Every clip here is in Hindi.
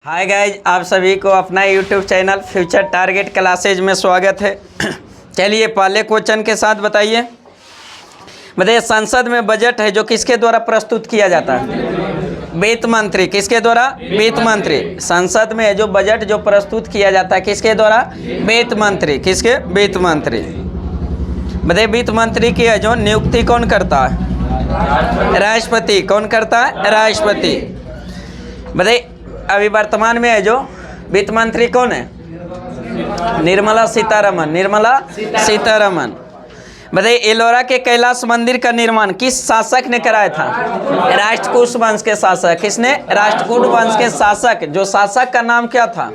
हाय गाइज, आप सभी को अपना YouTube channel future target classes में स्वागत है। चलिए पहले क्वेश्चन के साथ बताइए। बताइए, संसद में बजट है जो किसके द्वारा प्रस्तुत किया जाता है? वित्त मंत्री। किसके द्वारा? वित्त मंत्री। संसद में जो बजट जो प्रस्तुत किया जाता है किसके द्वारा? वित्त मंत्री। किसके? वित्त मंत्री। बताइए, वित्त मंत्री की जो नियुक्ति कौन करता है? राष्ट्रपति। कौन करता है? राष्ट्रपति। बताइए, अभी वर्तमान में है जो वित्त मंत्री कौन है? निर्मला सीतारमन। निर्मला सीतारमन। बताइए, एलोरा के कैलाश मंदिर का निर्माण किस शासक ने कराया था? राष्ट्रकूट वंश के शासक। किसने? राष्ट्रकूट वंश के शासक। जो शासक का नाम क्या था?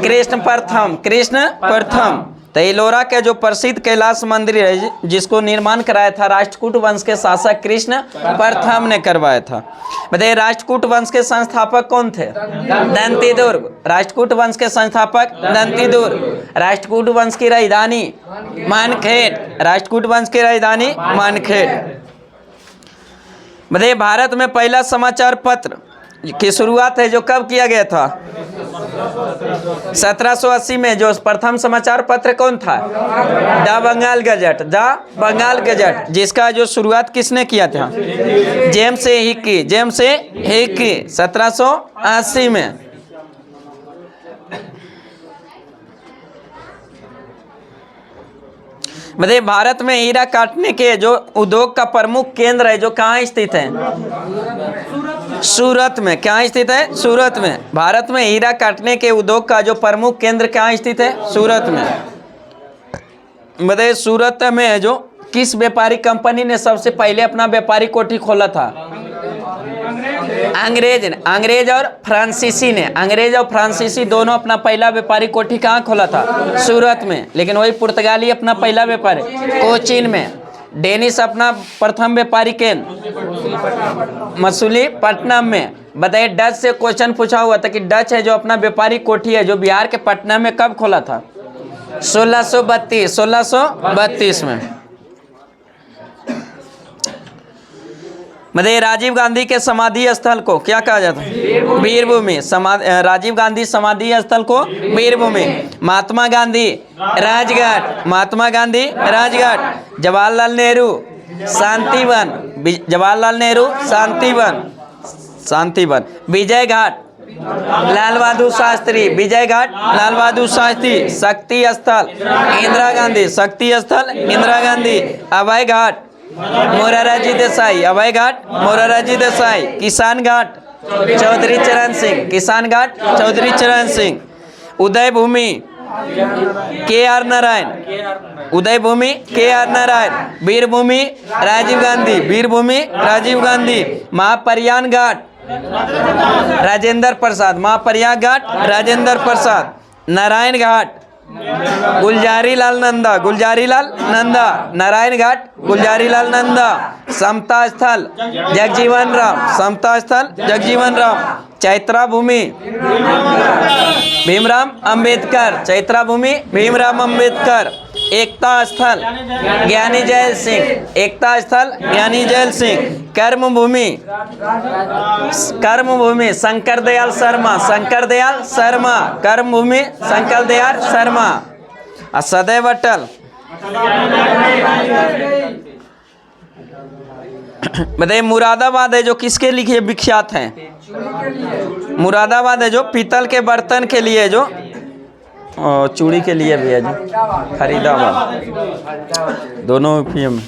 कृष्ण प्रथम। कृष्ण प्रथम। तो एलोरा के जो प्रसिद्ध कैलाश मंदिर है जिसको निर्माण कराया था राष्ट्रकूट वंश के शासक कृष्ण प्रथम ने करवाया था। बताइए, राष्ट्रकूट वंश के संस्थापक कौन थे? दंतिदुर्ग। राष्ट्रकूट वंश के संस्थापक दंतिदुर्ग। राष्ट्रकूट वंश की राजधानी मानखेड़। राष्ट्रकूट वंश की राजधानी मानखेड़। बताइए, भारत में पहला समाचार पत्र की शुरुआत है जो कब किया गया था? 1780 में। जो प्रथम समाचार पत्र कौन था? The Bengal gazette. The Bengal gazette, जिसका जो शुरुआत किसने किया था? James Hicky. जेम्स हिकी 1780 में। बताइए, भारत में हीरा काटने के जो उद्योग का प्रमुख केंद्र है जो कहाँ स्थित है? सूरत में। क्या स्थित है? सूरत में। भारत में हीरा काटने के उद्योग का जो प्रमुख केंद्र कहाँ स्थित है? सूरत में। बताइए, सूरत में जो किस व्यापारी कंपनी ने सबसे पहले अपना व्यापारी कोठी खोला था? अंग्रेज और फ्रांसीसी ने। अंग्रेज और फ्रांसीसी दोनों अपना पहला व्यापारी कोठी कहाँ खोला था? सूरत में। लेकिन वही पुर्तगाली अपना पहला व्यापारी कोचीन में। डेनिश अपना प्रथम व्यापारी केंद्र मसूलीपट्टनम में। बताइए, डच से क्वेश्चन पूछा हुआ था कि डच है जो अपना व्यापारी कोठी है जो बिहार के पटना में कब खोला था? 1632 में। बताइए, राजीव गांधी के समाधि स्थल को क्या कहा जाता है? वीरभूमि। राजीव गांधी समाधि स्थल को वीरभूमि। महात्मा गांधी राजघाट। महात्मा गांधी राजघाट। जवाहरलाल नेहरू शांतिवन। जवाहरलाल नेहरू शांतिवन। शांतिवन। विजय घाट लाल बहादुर शास्त्री। विजय घाट लाल बहादुर शास्त्री। शक्ति स्थल इंदिरा गांधी। शक्ति स्थल इंदिरा गांधी। अभय घाट मोरारजी देसाई। अभय घाट मोरारजी देसाई। किसान घाट चौधरी चरण सिंह। किसान घाट चौधरी चरण सिंह। उदय भूमि के.आर. नारायण। उदय भूमि के.आर. नारायण। वीर भूमि राजीव गांधी। वीर भूमि राजीव गांधी। महाप्रयाग घाट राजेंद्र प्रसाद। महाप्रयाग घाट राजेंद्र प्रसाद। नारायण घाट गुलजारी लाल नंदा। गुलजारी लाल नंदा। नारायण घाट गुलजारी लाल नंदा। समता स्थल जगजीवन राम। समता स्थल जगजीवन राम। चैत्रा भूमि भीमराव अंबेडकर। चैत्रा भूमि भीमराव अंबेडकर। एकता स्थल ज्ञानी जैल सिंह। एकता स्थल ज्ञानी जैल सिंह। कर्म भूमि शंकर दयाल शर्मा। शंकर दयाल शर्मा। कर्म भूमि शंकर दयाल शर्मा। सदैव अटल। बताइए, मुरादाबाद है जो किसके लिए विख्यात है? मुरादाबाद है जो पीतल के बर्तन के लिए, जो चूड़ी के लिए भी है जो फरीदाबाद। दोनों में।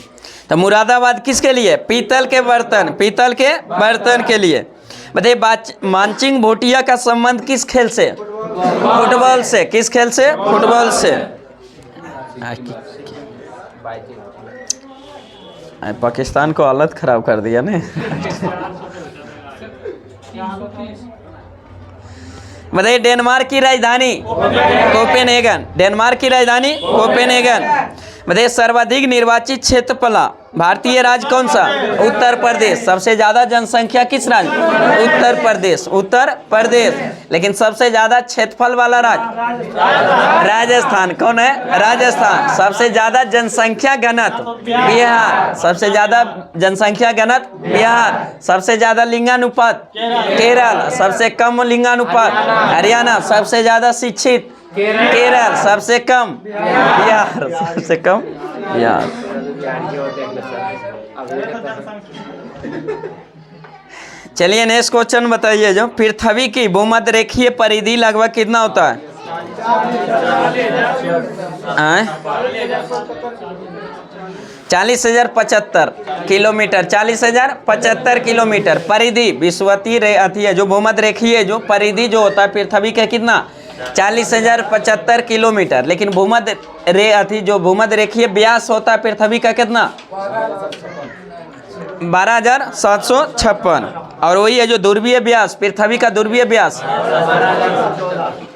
तो मुरादाबाद किसके लिए? पीतल के बर्तन। पीतल के बर्तन के लिए। बताइए, मानसिंह भूटिया का संबंध किस खेल से? फुटबॉल से। किस खेल से? फुटबॉल से। पाकिस्तान को हालत खराब कर दिया ने। बताइए, डेनमार्क की राजधानी कोपेनहेगन। डेनमार्क की राजधानी कोपेनहेगन। बताइए, सर्वाधिक निर्वाचित क्षेत्रफल भारतीय राज्य कौन सा? उत्तर प्रदेश। सबसे ज्यादा जनसंख्या किस राज्य? उत्तर प्रदेश। उत्तर प्रदेश। लेकिन सबसे ज्यादा क्षेत्रफल वाला राज्य राजस्थान। कौन है? राजस्थान। सबसे ज्यादा जनसंख्या घनत्व बिहार। सबसे ज्यादा जनसंख्या घनत्व बिहार। सबसे ज्यादा लिंगानुपात केरल। सबसे कम लिंगानुपात हरियाणा। सबसे ज्यादा शिक्षित केरल। सबसे कम बिहार। सबसे कम बिहार। चलिए नेक्स्ट क्वेश्चन बताइए। जो पृथ्वी की भूमध्य रेखीय परिधि लगभग कितना होता है? 40,075 किलोमीटर। 40,075 किलोमीटर परिधि विषुवतीय अति है जो भूमध्य रेखीय जो परिधि जो होता है पृथ्वी का कितना? 40,075 किलोमीटर। लेकिन भूमध्य जो भूमध्य रेखीय व्यास होता है पृथ्वी का कितना? 12,756। और वही है जो ध्रुवीय व्यास पृथ्वी का ध्रुवीय व्यास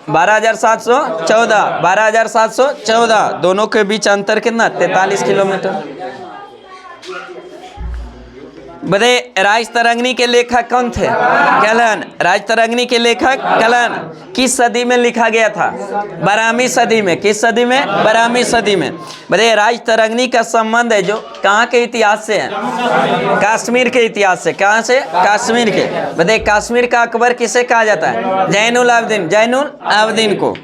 12,714। 12,714। दोनों के बीच अंतर कितना? 43 किलोमीटर। बताइए राजतरंगिणी के लेखक कौन थे? कलन। राजतरंगिणी के लेखक कलन। किस सदी में लिखा गया था? 12वीं सदी में। किस सदी में? 12वीं सदी में। बताइए राजतरंगिणी का संबंध है जो कहाँ के इतिहास से है? कश्मीर के इतिहास से। कहाँ से? कश्मीर के। बताइए कश्मीर का अकबर किसे कहा जाता है? जैनुल आबदीन। जैनुल आबदीन को।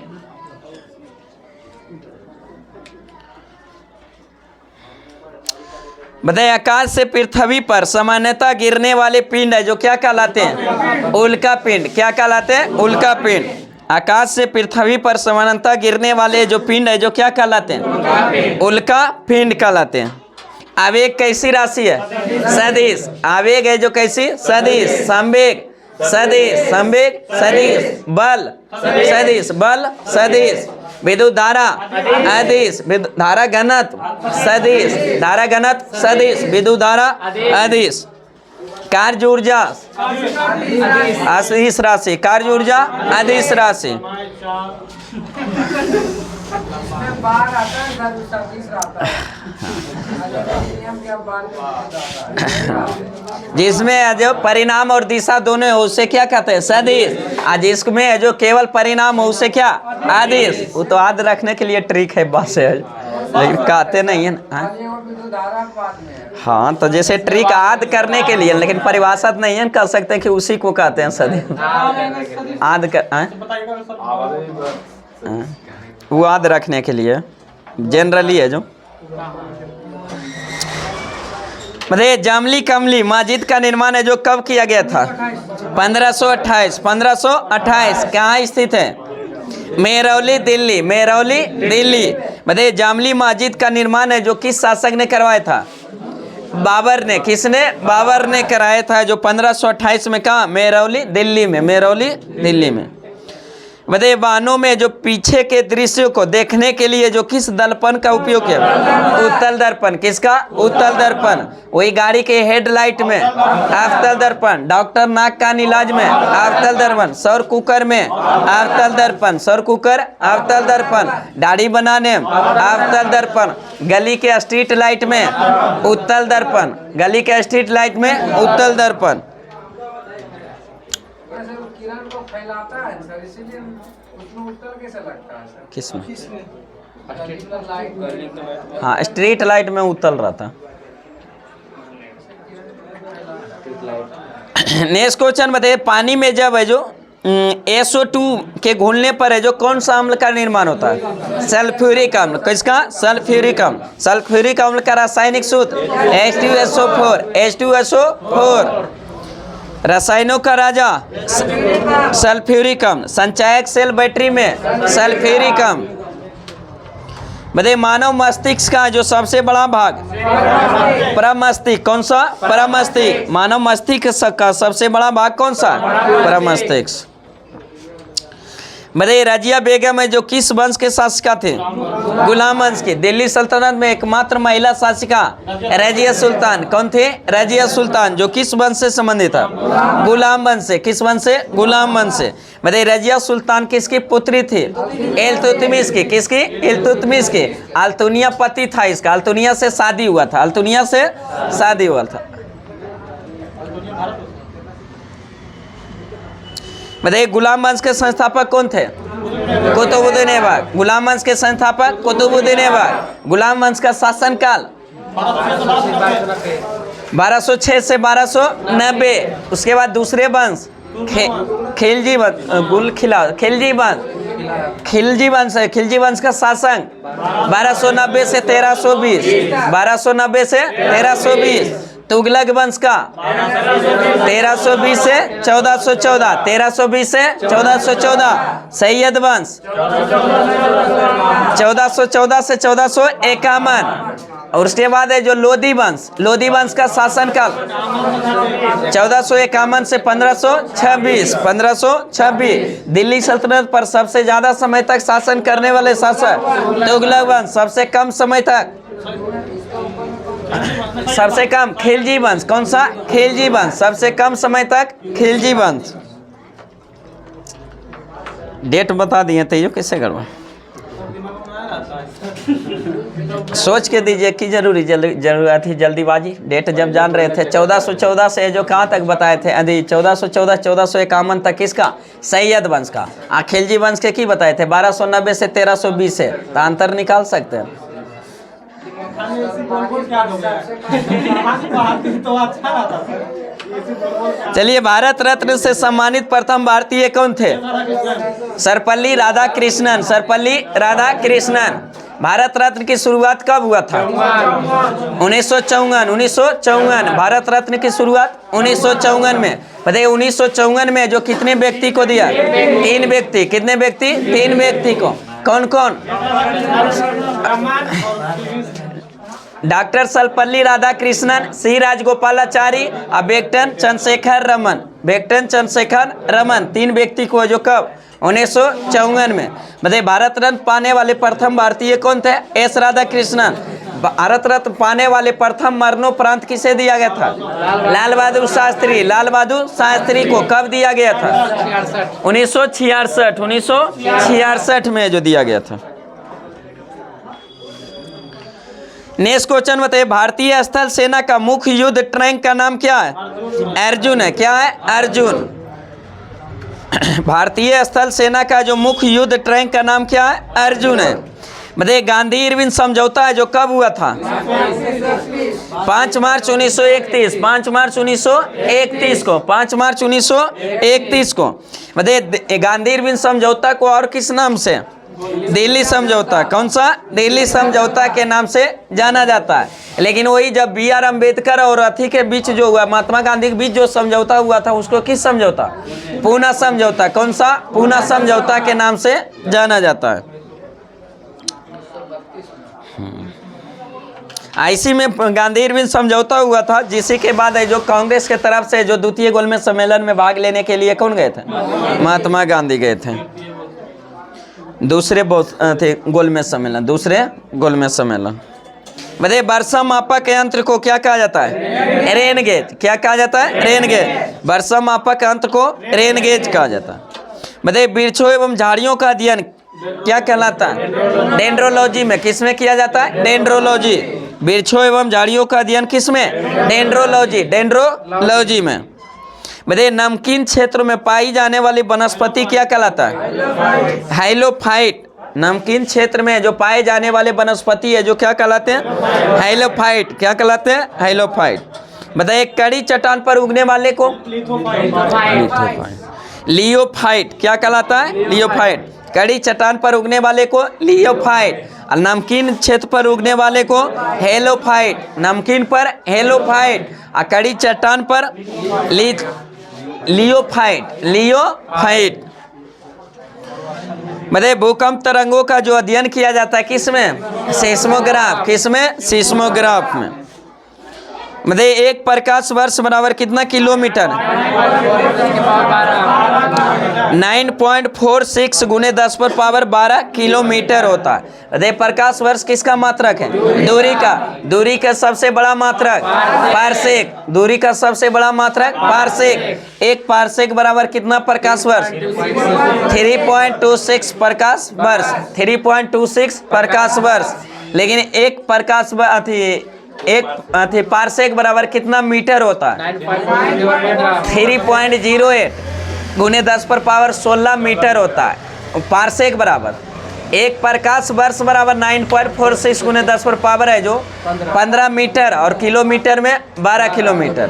बताइए आकाश से पृथ्वी पर सामान्यतः गिरने वाले पिंड है जो क्या कहलाते हैं? उल्का पिंड। क्या कहलाते हैं? उल्का पिंड। आकाश से पृथ्वी पर सामान्यतः गिरने वाले जो पिंड है जो क्या कहलाते हैं? उल्का पिंड कहलाते हैं। आवेग कैसी राशि है? सदिश। आवेग है जो कैसी? सदिश। संवेग सदिश। संवेग सदिश। बल सदिश। बल सदिश। विद्युत धारा अदिश। धारा घनत्व सदिश। धारा घनत्व सदिश। विद्युत धारा अदिश। कार्य ऊर्जा अदिश राशि। कार्य ऊर्जा अदिश राशि। जिसमें जो परिणाम और दिशा दोनों है उसे क्या कहते हैं? सदिश। आज इसमें जो केवल परिणाम हो उसे क्या? आदिश। वो तो याद रखने के लिए ट्रिक है बस है, लेकिन कहते नहीं है ना। हाँ तो जैसे ट्रिक याद करने के लिए, लेकिन परिभाषा नहीं है, कह सकते हैं कि उसी को कहते हैं सदिश। याद कर वो याद रखने के लिए जनरली है जो। मतलब जामली कमली मस्जिद का निर्माण है जो कब किया गया था? 1528। 1528। कहाँ स्थित है? मेहरौली दिल्ली। मेहरौली दिल्ली। मतलब जामली मस्जिद का निर्माण है जो किस शासक ने करवाया था? बाबर ने। किसने? बाबर ने कराया था जो 1528 में। कहाँ? मेहरौली दिल्ली में। मेहरौली दिल्ली में। बताइए वाहनों में जो पीछे के दृश्य को देखने के लिए जो किस दर्पण का उपयोग किया? उत्तल दर्पण। किसका? उत्तल दर्पण। वही गाड़ी के हेडलाइट में अवतल दर्पण। डॉक्टर नाक कान इलाज में अवतल दर्पण। सौर कुकर में अवतल दर्पण। सौर कुकर अवतल दर्पण। दाढ़ी बनाने अवतल दर्पण। गली के स्ट्रीट लाइट में उत्तल दर्पण। गली के स्ट्रीट लाइट में उत्तल दर्पण। को फैलाता है सर, इसीलिए उसमें उत्तर कैसे लगता है सर? किसमें? हाँ स्ट्रीट लाइट में उत्तल रहता। नेक्स्ट क्वेश्चन बताइए पानी में जब है जो SO2 के घुलने पर है जो कौन सा अम्ल का निर्माण होता है? सल्फ्यूरिक अम्ल। किसका? सल्फ्यूरिक अम्ल। सल्फ्यूरिक अम्ल का रासायनिक सूत्र H2SO4। H2SO4। रसायनों का राजा सल्फ्यूरिक अम्ल। संचायक सेल बैटरी में सल्फ्यूरिक अम्ल। बताइए मानव मस्तिष्क का जो सबसे बड़ा भाग प्रमस्तिष्क। कौन सा? प्रमस्तिष्क। मानव मस्तिष्क का सबसे बड़ा भाग कौन सा? प्रमस्तिष्क। बताइए रजिया बेगम है जो किस वंश के शासिका थे? गुलाम वंश की। दिल्ली सल्तनत में एकमात्र महिला शासिका रजिया सुल्तान कौन थे? रजिया सुल्तान जो किस वंश से संबंधित था? गुलाम वंश से। किस वंश से? गुलाम वंश से। बताइए रजिया सुल्तान किसकी पुत्री थी? इल्तुतमिश की। किसकी? इल्तुतमिश की। अल्तुनिया पति था इसका, अल्तुनिया से शादी हुआ था, अल्तुनिया से शादी हुआ था। बताइए गुलाम वंश के संस्थापक कौन थे? कुतुबुद्दीन ऐबक। गुलाम वंश के संस्थापक कुतुबुद्दीन ऐबक। गुलाम वंश का शासनकाल 1206 से 1290। उसके बाद दूसरे वंश खिलजी वंश, खिलजी वंश है। खिलजी वंश का शासन 1290 से 1320, 1290 से 1320। तुगलक वंश का 1320 से 1414, 1320 से 1414। सैयद वंश 1414 से 1451। और उसके बाद है जो लोधी वंश, लोधी वंश का शासनकाल 1451 से 1526, 1526। दिल्ली सल्तनत पर सबसे ज्यादा समय तक शासन करने वाले शासक तुगलक वंश, सबसे कम समय तक, सबसे कम खिलजी वंश। कौन सा? खिलजी वंश, सबसे कम समय तक खिलजी वंश। डेट बता दिए थे, कैसे करवा सोच के दीजिए कि जरूरत ही जल्दीबाजी। डेट जब जान रहे थे 1414 से जो कहाँ तक बताए थे? अभी 1414 1451 तक किसका? सैयद वंश का। खिलजी वंश के की बताए थे? 1290 से 1320 से। तो अंतर निकाल सकते हैं। चलिए भारत रत्न से सम्मानित प्रथम भारतीय कौन थे? सर्वपल्ली राधाकृष्णन। सर्वपल्ली राधाकृष्णन। भारत रत्न की शुरुआत कब हुआ था? 1954। 1954 भारत रत्न की शुरुआत 1954 में। बताइए 1954 में जो कितने व्यक्ति को दिया? 3 व्यक्ति। कितने व्यक्ति? 3 व्यक्ति को। कौन कौन? डॉक्टर सर्वपल्ली राधाकृष्णन, सी राजगोपालाचारी और बेक्टन चंद्रशेखर रमन। बेक्टन चंद्रशेखर रमन 3 व्यक्ति को जो कब? 1954 में। बताइए भारत रत्न पाने वाले प्रथम भारतीय कौन थे? एस राधाकृष्णन। भारत रत्न पाने वाले प्रथम मरणोपरांत किसे दिया गया था? लाल बहादुर शास्त्री। लाल बहादुर शास्त्री को कब दिया गया था? 1966। 1966 में जो दिया गया था। नेक्स्ट क्वेश्चन बताइए भारतीय स्थल सेना का मुख्य युद्ध टैंक का नाम क्या है? अर्जुन है। क्या है? अर्जुन। भारतीय स्थल सेना का जो मुख्य युद्ध टैंक का नाम क्या है? अर्जुन है। बताइए गांधी इरविन समझौता है जो कब हुआ था? 5 मार्च 1931। 5 मार्च 1931 को। 5 मार्च 1931 को। बताइए गांधी इरविन समझौता को और किस नाम से? दिल्ली समझौता। कौन सा? दिल्ली समझौता के नाम से जाना जाता है। लेकिन वही जब BR अम्बेडकर और अथी के बीच जो हुआ, महात्मा गांधी के बीच जो समझौता हुआ था उसको किस समझौता? पूना समझौता। कौन सा? पूना समझौता के नाम से जाना जाता है। IC में गांधी इरविन समझौता हुआ था, जिसी के बाद जो कांग्रेस के तरफ से जो द्वितीय गोलमेज सम्मेलन में भाग लेने के लिए कौन गए थे? महात्मा गांधी गए थे। दूसरे थे गोलमेज सम्मेलन, दूसरे गोलमेज सम्मेलन। बताइए वर्षा मापक यंत्र को क्या कहा जाता है? Rain gauge. क्या कहा जाता है? Rain gauge. वर्षा मापक यंत्र को रेन गेज कहा जाता है। बताइए वृक्षों एवं झाड़ियों का अध्ययन क्या कहलाता है? डेंड्रोलॉजी में। किस में किया जाता है? डेंड्रोलॉजी। वृक्षों एवं झाड़ियों का अध्ययन किस में? डेंड्रोलॉजी। डेंड्रोलॉजी में। बताइए नमकीन क्षेत्र में पाई जाने वाली वनस्पति क्या कहलाता है? हाइलोफाइट। नमकीन क्षेत्र में जो पाए जाने वाले वनस्पति है जो क्या कहलाते हैं? हाइलोफाइट। क्या कहलाते हैं? हाइलोफाइट। बताइए कड़ी चट्टान पर उगने वाले को? लियोफाइट। क्या कहलाता है? लियोफाइट। कड़ी चट्टान पर उगने वाले को लियोफाइट और नमकीन क्षेत्र पर उगने वाले को हेलोफाइट। नमकीन पर हेलोफाइट और कड़ी चट्टान पर लियोफाइट। लियोफाइट। बताइए भूकंप तरंगों का जो अध्ययन किया जाता है किसमें? सीस्मोग्राफ। किसमें? सीस्मोग्राफ में। मतलब एक प्रकाश वर्ष बराबर कितना किलोमीटर? 9.46 गुने 10 पर पावर 12 किलोमीटर होता है। मतलब प्रकाश वर्ष किसका मात्रक है? दूरी का सबसे बड़ा मात्रक पारसेक। दूरी का सबसे बड़ा मात्रक पारसेक। एक पारसेक बराबर कितना प्रकाश वर्ष? 3.26 प्रकाश वर्ष। 3.26 प्रकाश वर्ष। लेकिन एक प्रकाश एक पारसेक बराबर कितना मीटर होता है? 3.08 गुने 10 पर पावर 16 मीटर होता है पारसेक बराबर। एक प्रकाश वर्ष बराबर 9.46 गुने 10 पर पावर है जो 15 मीटर, और किलोमीटर में 12 किलोमीटर।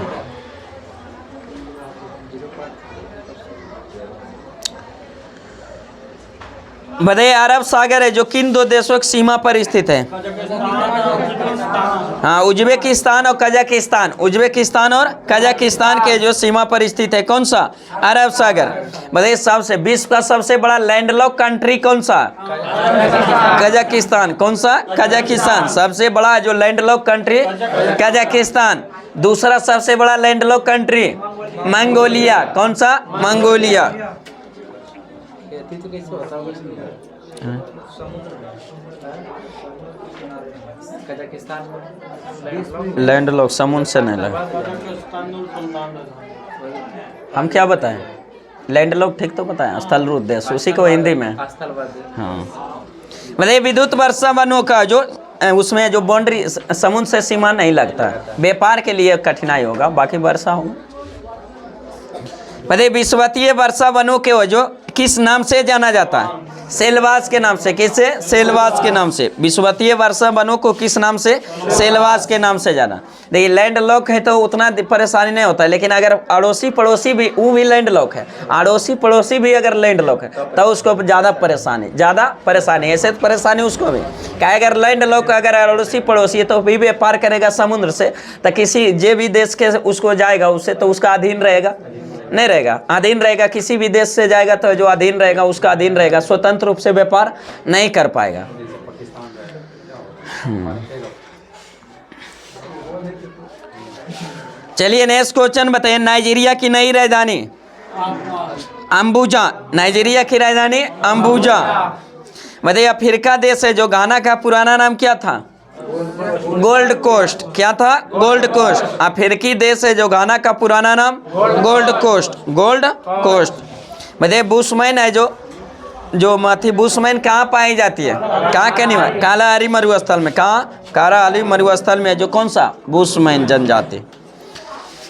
बताइए अरब सागर है जो किन दो देशों की सीमा पर स्थित है? हाँ, उज्बेकिस्तान और कजाकिस्तान। उज्बेकिस्तान और कजाकिस्तान के जो सीमा पर स्थित है कौन सा? अरब सागर। बताइए सबसे विश्व का सबसे बड़ा लैंडलॉक कंट्री कौन सा? कजाकिस्तान। कौन सा? कजाकिस्तान। सबसे बड़ा जो लैंडलॉक कंट्री कजाकिस्तान। दूसरा सबसे बड़ा लैंडलॉक कंट्री मंगोलिया। कौन सा? मंगोलिया। लैंडलॉक समुद्र से नहीं लगा। हम क्या बताएं? लैंडलॉक ठीक तो बताएं, स्थल रूप देश, उसी को हिंदी में। हाँ, मतलब विद्युत वर्षा वनों का जो उसमें जो बाउंड्री समुद्र से सीमा नहीं लगता, व्यापार के लिए कठिनाई होगा, बाकी वर्षा होगा। मतलब विश्ववीय वर्षा वनों के जो किस नाम से जाना जाता है? सेलवास के नाम से। किससे? सेलवास के नाम से। विश्ववीय वर्षा वनों को किस नाम से? सेलवास के नाम से जाना। देखिए लैंडलॉक है तो उतना परेशानी नहीं होता है, लेकिन अगर अड़ोसी पड़ोसी भी वो भी लैंडलॉक है, अड़ोसी पड़ोसी भी अगर लैंडलॉक है तो उसको ज़्यादा परेशानी ऐसे तो परेशानी उसको भी क्या, अगर लैंडलॉक अगर अड़ोसी पड़ोसी है तो भी व्यापार करेगा समुद्र से, तो किसी जे भी देश के उसको जाएगा उससे तो उसका अधीन रहेगा नहीं रहेगा, अधीन रहेगा। किसी भी देश से जाएगा तो जो अधीन रहेगा उसका अधीन रहेगा, स्वतंत्र रूप से व्यापार नहीं कर पाएगा। चलिए नेक्स्ट क्वेश्चन बताइए। नाइजीरिया की नई राजधानी? अम्बुजा। नाइजीरिया की राजधानी अम्बुजा। बताइए अफ्रीका देश है जो घाना का पुराना नाम क्या था? Gold Coast. क्या था? Gold Coast. अफ्रीकी देश है जो घाना का पुराना नाम गोल्ड कोस्ट। बताइए बुशमैन है जो माथी बुशमैन कहाँ पाई जाती है? कहाँ के निवास? काला आली मरुस्थल में। कहाँ? काला आली मरुस्थल में जो कौन सा? बुशमैन जनजाति।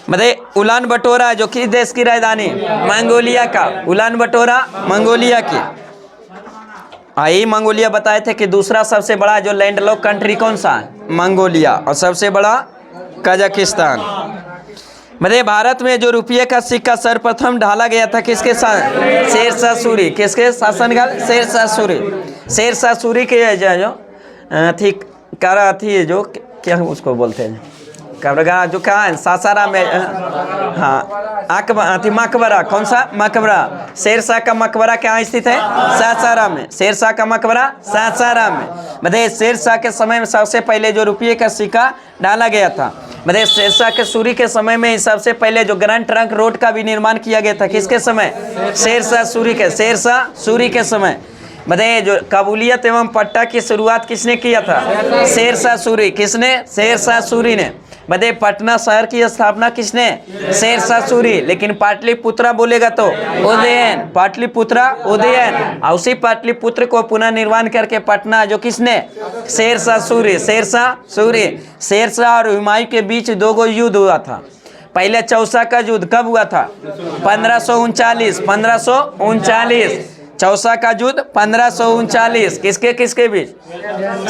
बताइए उलान बटोरा जो किस देश की राजधानी? मंगोलिया का। उलान बटोरा मंगोलिया की। यही मंगोलिया बताए थे कि दूसरा सबसे बड़ा जो लैंडलॉक कंट्री कौन सा है? मंगोलिया। और सबसे बड़ा कजाकिस्तान। मतलब भारत में जो रुपये का सिक्का सर्वप्रथम ढाला गया था किसके साथ? शेरशाह सूरी। किसके शासनकाल? शेरशाह सूरी। शेरशाह सूरी के जो थी जो क्या उसको बोलते हैं कब्रगाह जो कहाँ है? सासाराम में। हाँ मकबरा। कौन सा? मकबरा। शेरशाह का मकबरा कहाँ स्थित है? सासाराम में। शेरशाह का मकबरा सासाराम में। मतलब शेरशाह के समय में सबसे पहले जो रुपये का सिक्का डाला गया था, मतलब शेरशाह के सूरी के समय में सबसे पहले जो ग्रैंड ट्रंक रोड का भी निर्माण किया गया था किसके समय? शेरशाह सूरी के समय। बताइए जो काबुलियत एवं पट्टा की शुरुआत किसने किया था? शेरशाह सूरी। किसने? शेरशाह सूरी ने। बताइए पटना शहर की स्थापना किसने? शेरशाह सूरी। लेकिन पाटलिपुत्रा बोलेगा तो उदयन। पाटलिपुत्रा उदयन। और उसी पाटलिपुत्र को पुनः निर्माण करके पटना जो किसने? शेरशाह सूरी। शेरशाह और हुमायूं के बीच दो युद्ध हुआ था। पहले चौसा का युद्ध कब हुआ था? 1539। चौसा का युद्ध 1539। किसके बीच?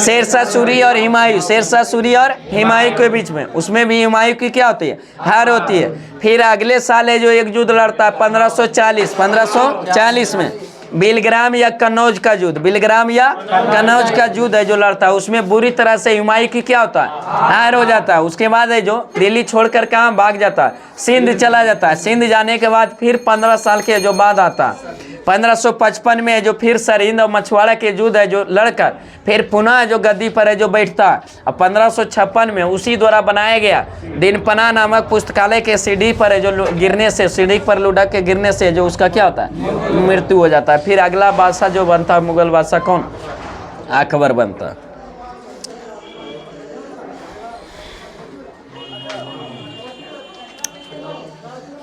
शेरशाह सूरी और हुमायूं। शेरशाह सूरी और हुमायूं के बीच में। उसमें भी हुमायूं की क्या होती है? हार होती है। फिर अगले साल है जो एक युद्ध लड़ता है 1540 में बिलग्राम या कन्नौज का युद्ध। बिलग्राम या कन्नौज का युद्ध है जो लड़ता है, उसमें बुरी तरह से हुमायूं की क्या होता है? हार हो जाता है। उसके बाद है जो दिल्ली छोड़कर कहाँ भाग जाता है? सिंध चला जाता है। सिंध जाने के बाद फिर 15 साल के जो बाद आता है 1555 में जो फिर सरहिंद और मछवाड़ा के युद्ध है जो लड़कर फिर पुनः जो गद्दी पर है जो बैठता। अब 1556 में उसी द्वारा बनाया गया दिनपना नामक पुस्तकालय के सीढ़ी पर है जो गिरने से, सीढ़ी पर लुढ़क के गिरने से जो उसका क्या होता है, मृत्यु हो जाता है। फिर अगला बादशाह जो बनता है मुगल बादशाह कौन, अकबर बनता।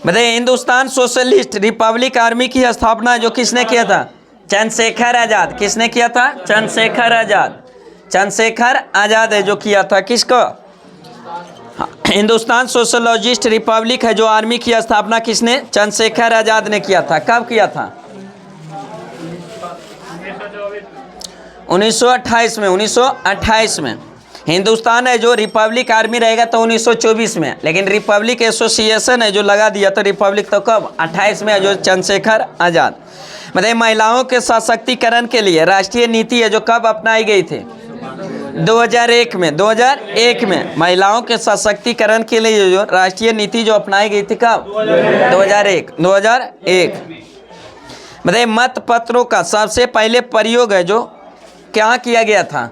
बताइए हिंदुस्तान सोशलिस्ट रिपब्लिक आर्मी की स्थापना जो किसने किया था, चंद्रशेखर आजाद। किसने किया था, चंद्रशेखर आजाद। चंद्रशेखर आजाद है जो किया था। किसको, हिंदुस्तान सोशलिस्ट रिपब्लिक है जो आर्मी की स्थापना किसने, चंद्रशेखर आजाद ने किया था। कब किया था, 1928 में। 1928 में। हिंदुस्तान है जो रिपब्लिक आर्मी रहेगा तो 1924 में, लेकिन रिपब्लिक एसोसिएशन है जो लगा दिया तो रिपब्लिक तो कब, 28 में है जो चंद्रशेखर आजाद। मतलब महिलाओं के सशक्तिकरण के लिए राष्ट्रीय नीति है जो कब अपनाई गई थी, 2001 में। 2001 में महिलाओं के सशक्तिकरण के लिए जो राष्ट्रीय नीति जो अपनाई गई थी कब, 2001। मतलब मत पत्रों का सबसे पहले प्रयोग है जो क्या किया गया था,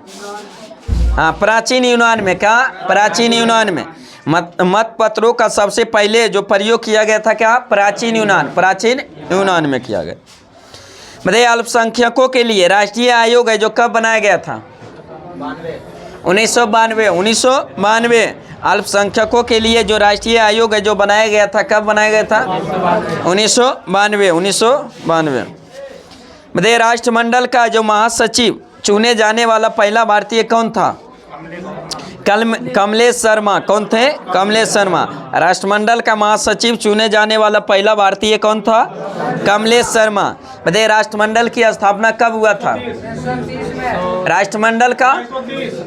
हाँ प्राचीन यूनान में। क्या, प्राचीन यूनान में मत पत्रों का सबसे पहले जो प्रयोग किया गया था क्या, प्राचीन यूनान। प्राचीन यूनान में किया गया। मतलब अल्पसंख्यकों के लिए राष्ट्रीय आयोग है जो कब बनाया गया था, 1992। 1992 अल्पसंख्यकों के लिए जो राष्ट्रीय आयोग है जो बनाया गया था, कब बनाया गया था, 1992। 1992। मतलब राष्ट्रमंडल का जो महासचिव चुने जाने वाला पहला भारतीय कौन था, कमलेश शर्मा। कौन थे, कमलेश शर्मा। राष्ट्रमंडल का महासचिव चुने जाने वाला पहला भारतीय कौन था, कमलेश शर्मा। बताइए राष्ट्रमंडल की स्थापना कब हुआ था, राष्ट्रमंडल का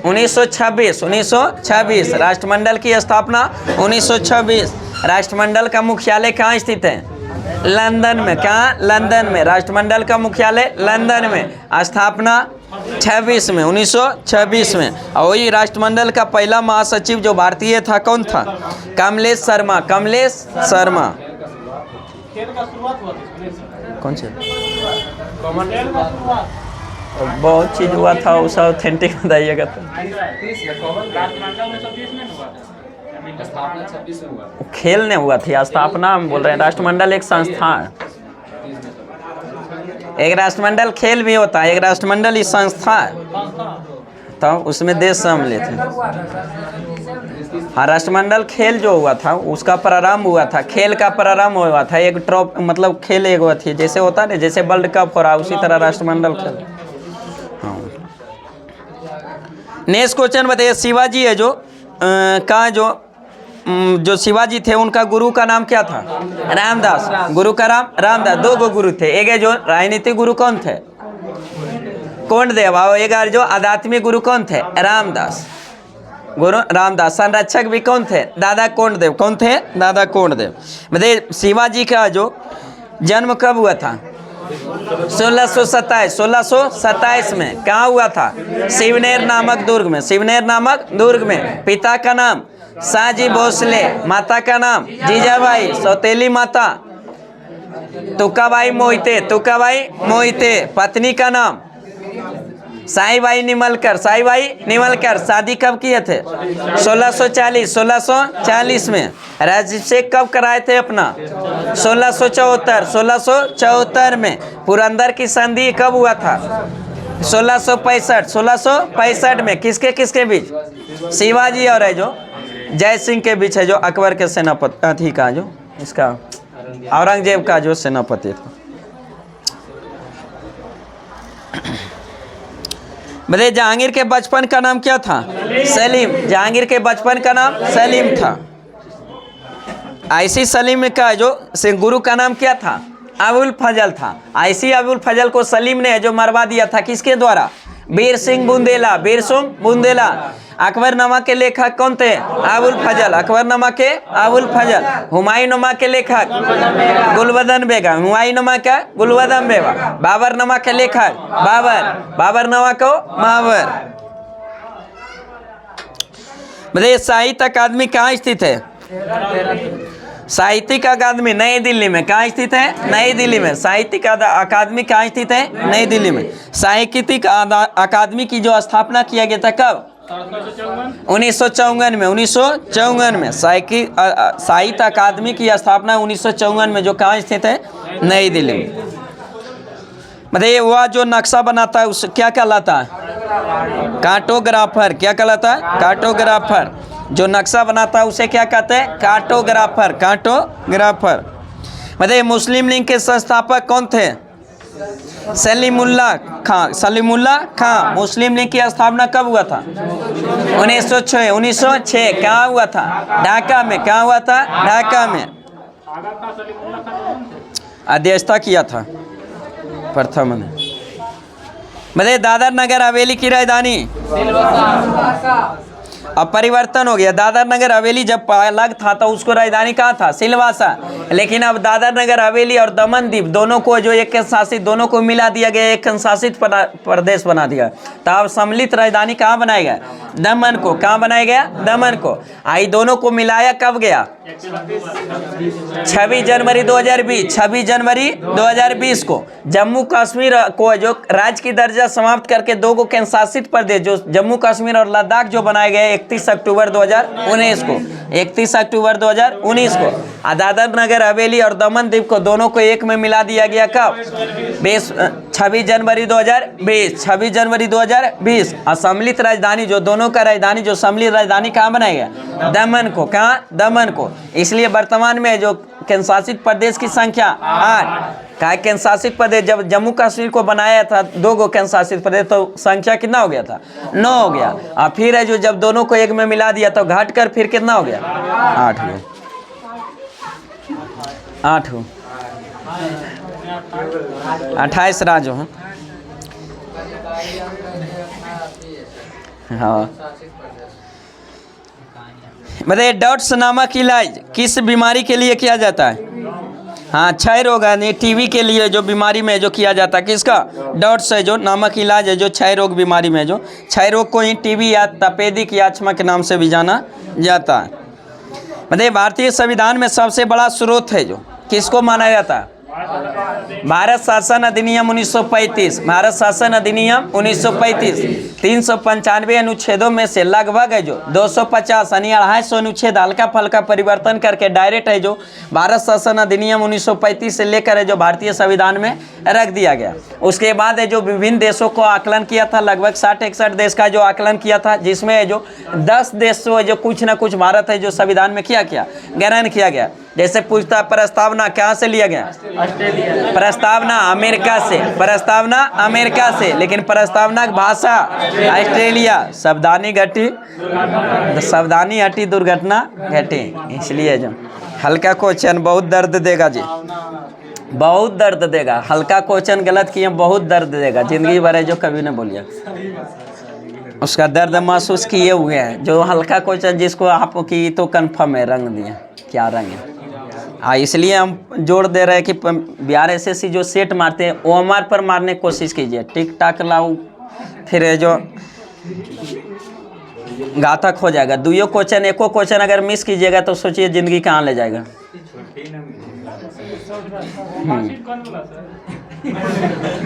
1926। 1926 राष्ट्रमंडल की स्थापना 1926। राष्ट्रमंडल का मुख्यालय कहाँ स्थित है, लंदन में। कहाँ, लंदन में। राष्ट्रमंडल का मुख्यालय लंदन में। स्थापना 26 में, 1926 में। और वही राष्ट्रमंडल का पहला महासचिव जो भारतीय था कौन था, कमलेश शर्मा। कमलेश शर्मा। कौन से बहुत चीज हुआ था उसे ऑथेंटिक बताइएगा तो। खेल नहीं हुआ थी, स्थापना हम बोल रहे हैं। राष्ट्रमंडल एक संस्था है। एक राष्ट्रमंडल खेल भी होता है, एक राष्ट्रमंडल इस संस्था है, तो उसमें देश सम्मिलित थे। हाँ राष्ट्रमंडल खेल जो हुआ था उसका प्रारंभ हुआ था, खेल का प्रारंभ हुआ था। एक ट्रॉप मतलब खेल एक हुआ थी, जैसे होता है जैसे वर्ल्ड कप हो रहा है उसी तरह राष्ट्रमंडल खेल। हाँ नेक्स्ट क्वेश्चन बताइए, शिवाजी है जो का जो शिवाजी थे उनका गुरु का नाम क्या था, रामदास। गुरु का नाम रामदास। दो गो गुरु थे, एक है जो राजनीतिक गुरु कौन थे, कोंडदेव, और एक जो आध्यात्मिक गुरु कौन थे, रामदास। गुरु रामदास। संरक्षक भी कौन थे, दादा कोंडदेव। कौन थे, दादा कोंडदेव। मतलब शिवाजी का जो जन्म कब हुआ था, 1627 में। कहाँ हुआ था, शिवनेर नामक दुर्ग में। शिवनेर नामक दुर्ग में। पिता का नाम शाहजी भोसले, माता का नाम जीजाबाई, सौतेली माता तुकाबाई मोहिते। तुकाबाई मोहिते। पत्नी का नाम साईबाई निमलकर। साईबाई निमलकर। शादी कब किए थे, 1640 में। राज्याभिषेक कब कराए थे अपना, 1674 में। पुरंदर की संधि कब हुआ था, 1665 में। किसके किसके बीच, शिवाजी और है जो जय सिंह के बीच है जो अकबर के सेनापति का जो इसका औरंगजेब का जो सेनापति था। बताइए जहांगीर के बचपन का नाम क्या था, सलीम। जहांगीर के बचपन का नाम सलीम था। आईसी सलीम का जो गुरु का नाम क्या था, अबुल फजल था। आईसी अबुल फजल को सलीम ने जो मरवा दिया था किसके द्वारा, वीर सिंह बुंदेला। वीर सिंह बुंदेला। अकबरनामा के लेखक कौन थे, अबुल फजल। अकबरनामा के अबुल फजल। हुमायूंनामा के लेखक गुलबदन बेगम। हुमायूंनामा का गुलबदन बेगम। बाबरनामा के लेखक बाबर। बाबरनामा को बाबर। मतलब साहित्य अकादमी कहाँ स्थित है, साहित्यिक अकादमी नई दिल्ली में कहाँ स्थित है? नई दिल्ली में। साहित्यिक अकादमी कहाँ स्थित है? नई दिल्ली में। साहित्यिक अकादमी की जो स्थापना किया गया था कब? 1954 में। 1954 में साहित्य अकादमी की स्थापना 1954 में, जो कहाँ स्थित है? नई दिल्ली में। मतलब वह जो नक्शा बनाता है उस क्या कहलाता है? कार्टोग्राफर। क्या कहलाता है? कार्टोग्राफर। जो नक्शा बनाता है उसे क्या कहते हैं? कार्टोग्राफर। कार्टोग्राफर। मतलब मुस्लिम लीग के संस्थापक कौन थे? सलीमुल्लाह खां। सलीमुल्लाह खां। मुस्लिम लीग की स्थापना कब हुआ था? 1906। 1906 कहाँ हुआ था? ढाका में। कहाँ हुआ था? ढाका में। अध्यक्षता किया था प्रथम ने। मतलब दादर नगर हवेली की राजधानी अब परिवर्तन हो गया। दादर नगर हवेली जब अलग था तो उसको राजधानी कहाँ था? सिलवासा। लेकिन अब दादर नगर हवेली और दमन दीप दोनों को जो एक शासित, दोनों को मिला दिया गया, एक शासित प्रदेश बना दिया। तो अब सम्मिलित राजधानी कहाँ बनाया गया? दमन को। कहाँ बनाया गया? दमन को। आई दोनों को मिलाया कब गया? 26 जनवरी 2020। 26 जनवरी 2020 को जम्मू कश्मीर को जो राज्य की दर्जा समाप्त करके दो को केंद्र शासित प्रदेश जो जम्मू कश्मीर और लद्दाख जो बनाए गए 31 अक्टूबर 2019 को। 31 अक्टूबर 2019 को दादर नगर हवेली और दमन दीप को दोनों को एक में मिला दिया गया कब? 26 जनवरी 2020। 26 जनवरी 2020 सम्मिलित राजधानी जो दोनों का राजधानी जो सम्मिलित राजधानी कहाँ बनाया गया? दमन को। कहाँ? दमन को। इसलिए वर्तमान में जो केंद्र शासित प्रदेश की संख्या 8। क्या केंद्र शासित प्रदेश जब जम्मू कश्मीर को बनाया था दो गो केंद्र शासित प्रदेश तो संख्या कितना हो गया था? 9 हो गया। और फिर है जो जब दोनों को एक में मिला दिया तो घट कर फिर कितना हो गया? 8 हो। 8 हो। 28 राज्य हैं। हाँ। मतलब डॉट्स नामक इलाज किस बीमारी के लिए किया जाता है? हाँ, क्षय रोग यानी टीबी के लिए जो बीमारी में जो किया जाता है किसका? डॉट्स है जो नामक इलाज है जो क्षय रोग बीमारी में जो क्षय रोग को ही टीबी या तपेदिक याचमा के नाम से भी जाना जाता है। मतलब भारतीय संविधान में सबसे बड़ा स्रोत है जो किसको माना जाता है? भारत शासन अधिनियम 1935। भारत शासन अधिनियम 1935 395 अनुच्छेदों में से लगभग है जो 250 यानी 250 अनुच्छेद हल्का फल्का परिवर्तन करके डायरेक्ट है जो भारत शासन अधिनियम 1935 से लेकर है जो भारतीय संविधान में रख दिया गया। उसके बाद है जो विभिन्न देशों को आकलन किया था, लगभग 60-61 देश का जो आकलन किया था, जिसमें है जो 10 देशों जो कुछ ना कुछ भारत है जो संविधान में क्या किया? ग्रहण किया गया। जैसे पूछता प्रस्तावना कहाँ से लिया गया? प्रस्तावना अमेरिका से। प्रस्तावना अमेरिका से, लेकिन प्रस्तावना की भाषा ऑस्ट्रेलिया। सावधानी घटी, सावधानी हटी दुर्घटना घटी। इसलिए जो हल्का क्वेश्चन बहुत दर्द देगा जी, बहुत दर्द देगा। हल्का क्वेश्चन गलत किए बहुत दर्द देगा जिंदगी भर है जो कभी न बोलिए। उसका दर्द महसूस किए हुए हैं। जो हल्का क्वेश्चन जिसको आप की तो कन्फर्म है रंग दिए, क्या रंग है। हाँ, इसलिए हम जोर दे रहे हैं कि बिहार एसएससी जो सेट मारते हैं ओएमआर पर मारने की कोशिश कीजिए। टिक टाक लाओ फिर जो घातक हो जाएगा। दुइयों क्वेश्चन एको क्वेश्चन अगर मिस कीजिएगा तो सोचिए ज़िंदगी कहाँ ले जाएगा।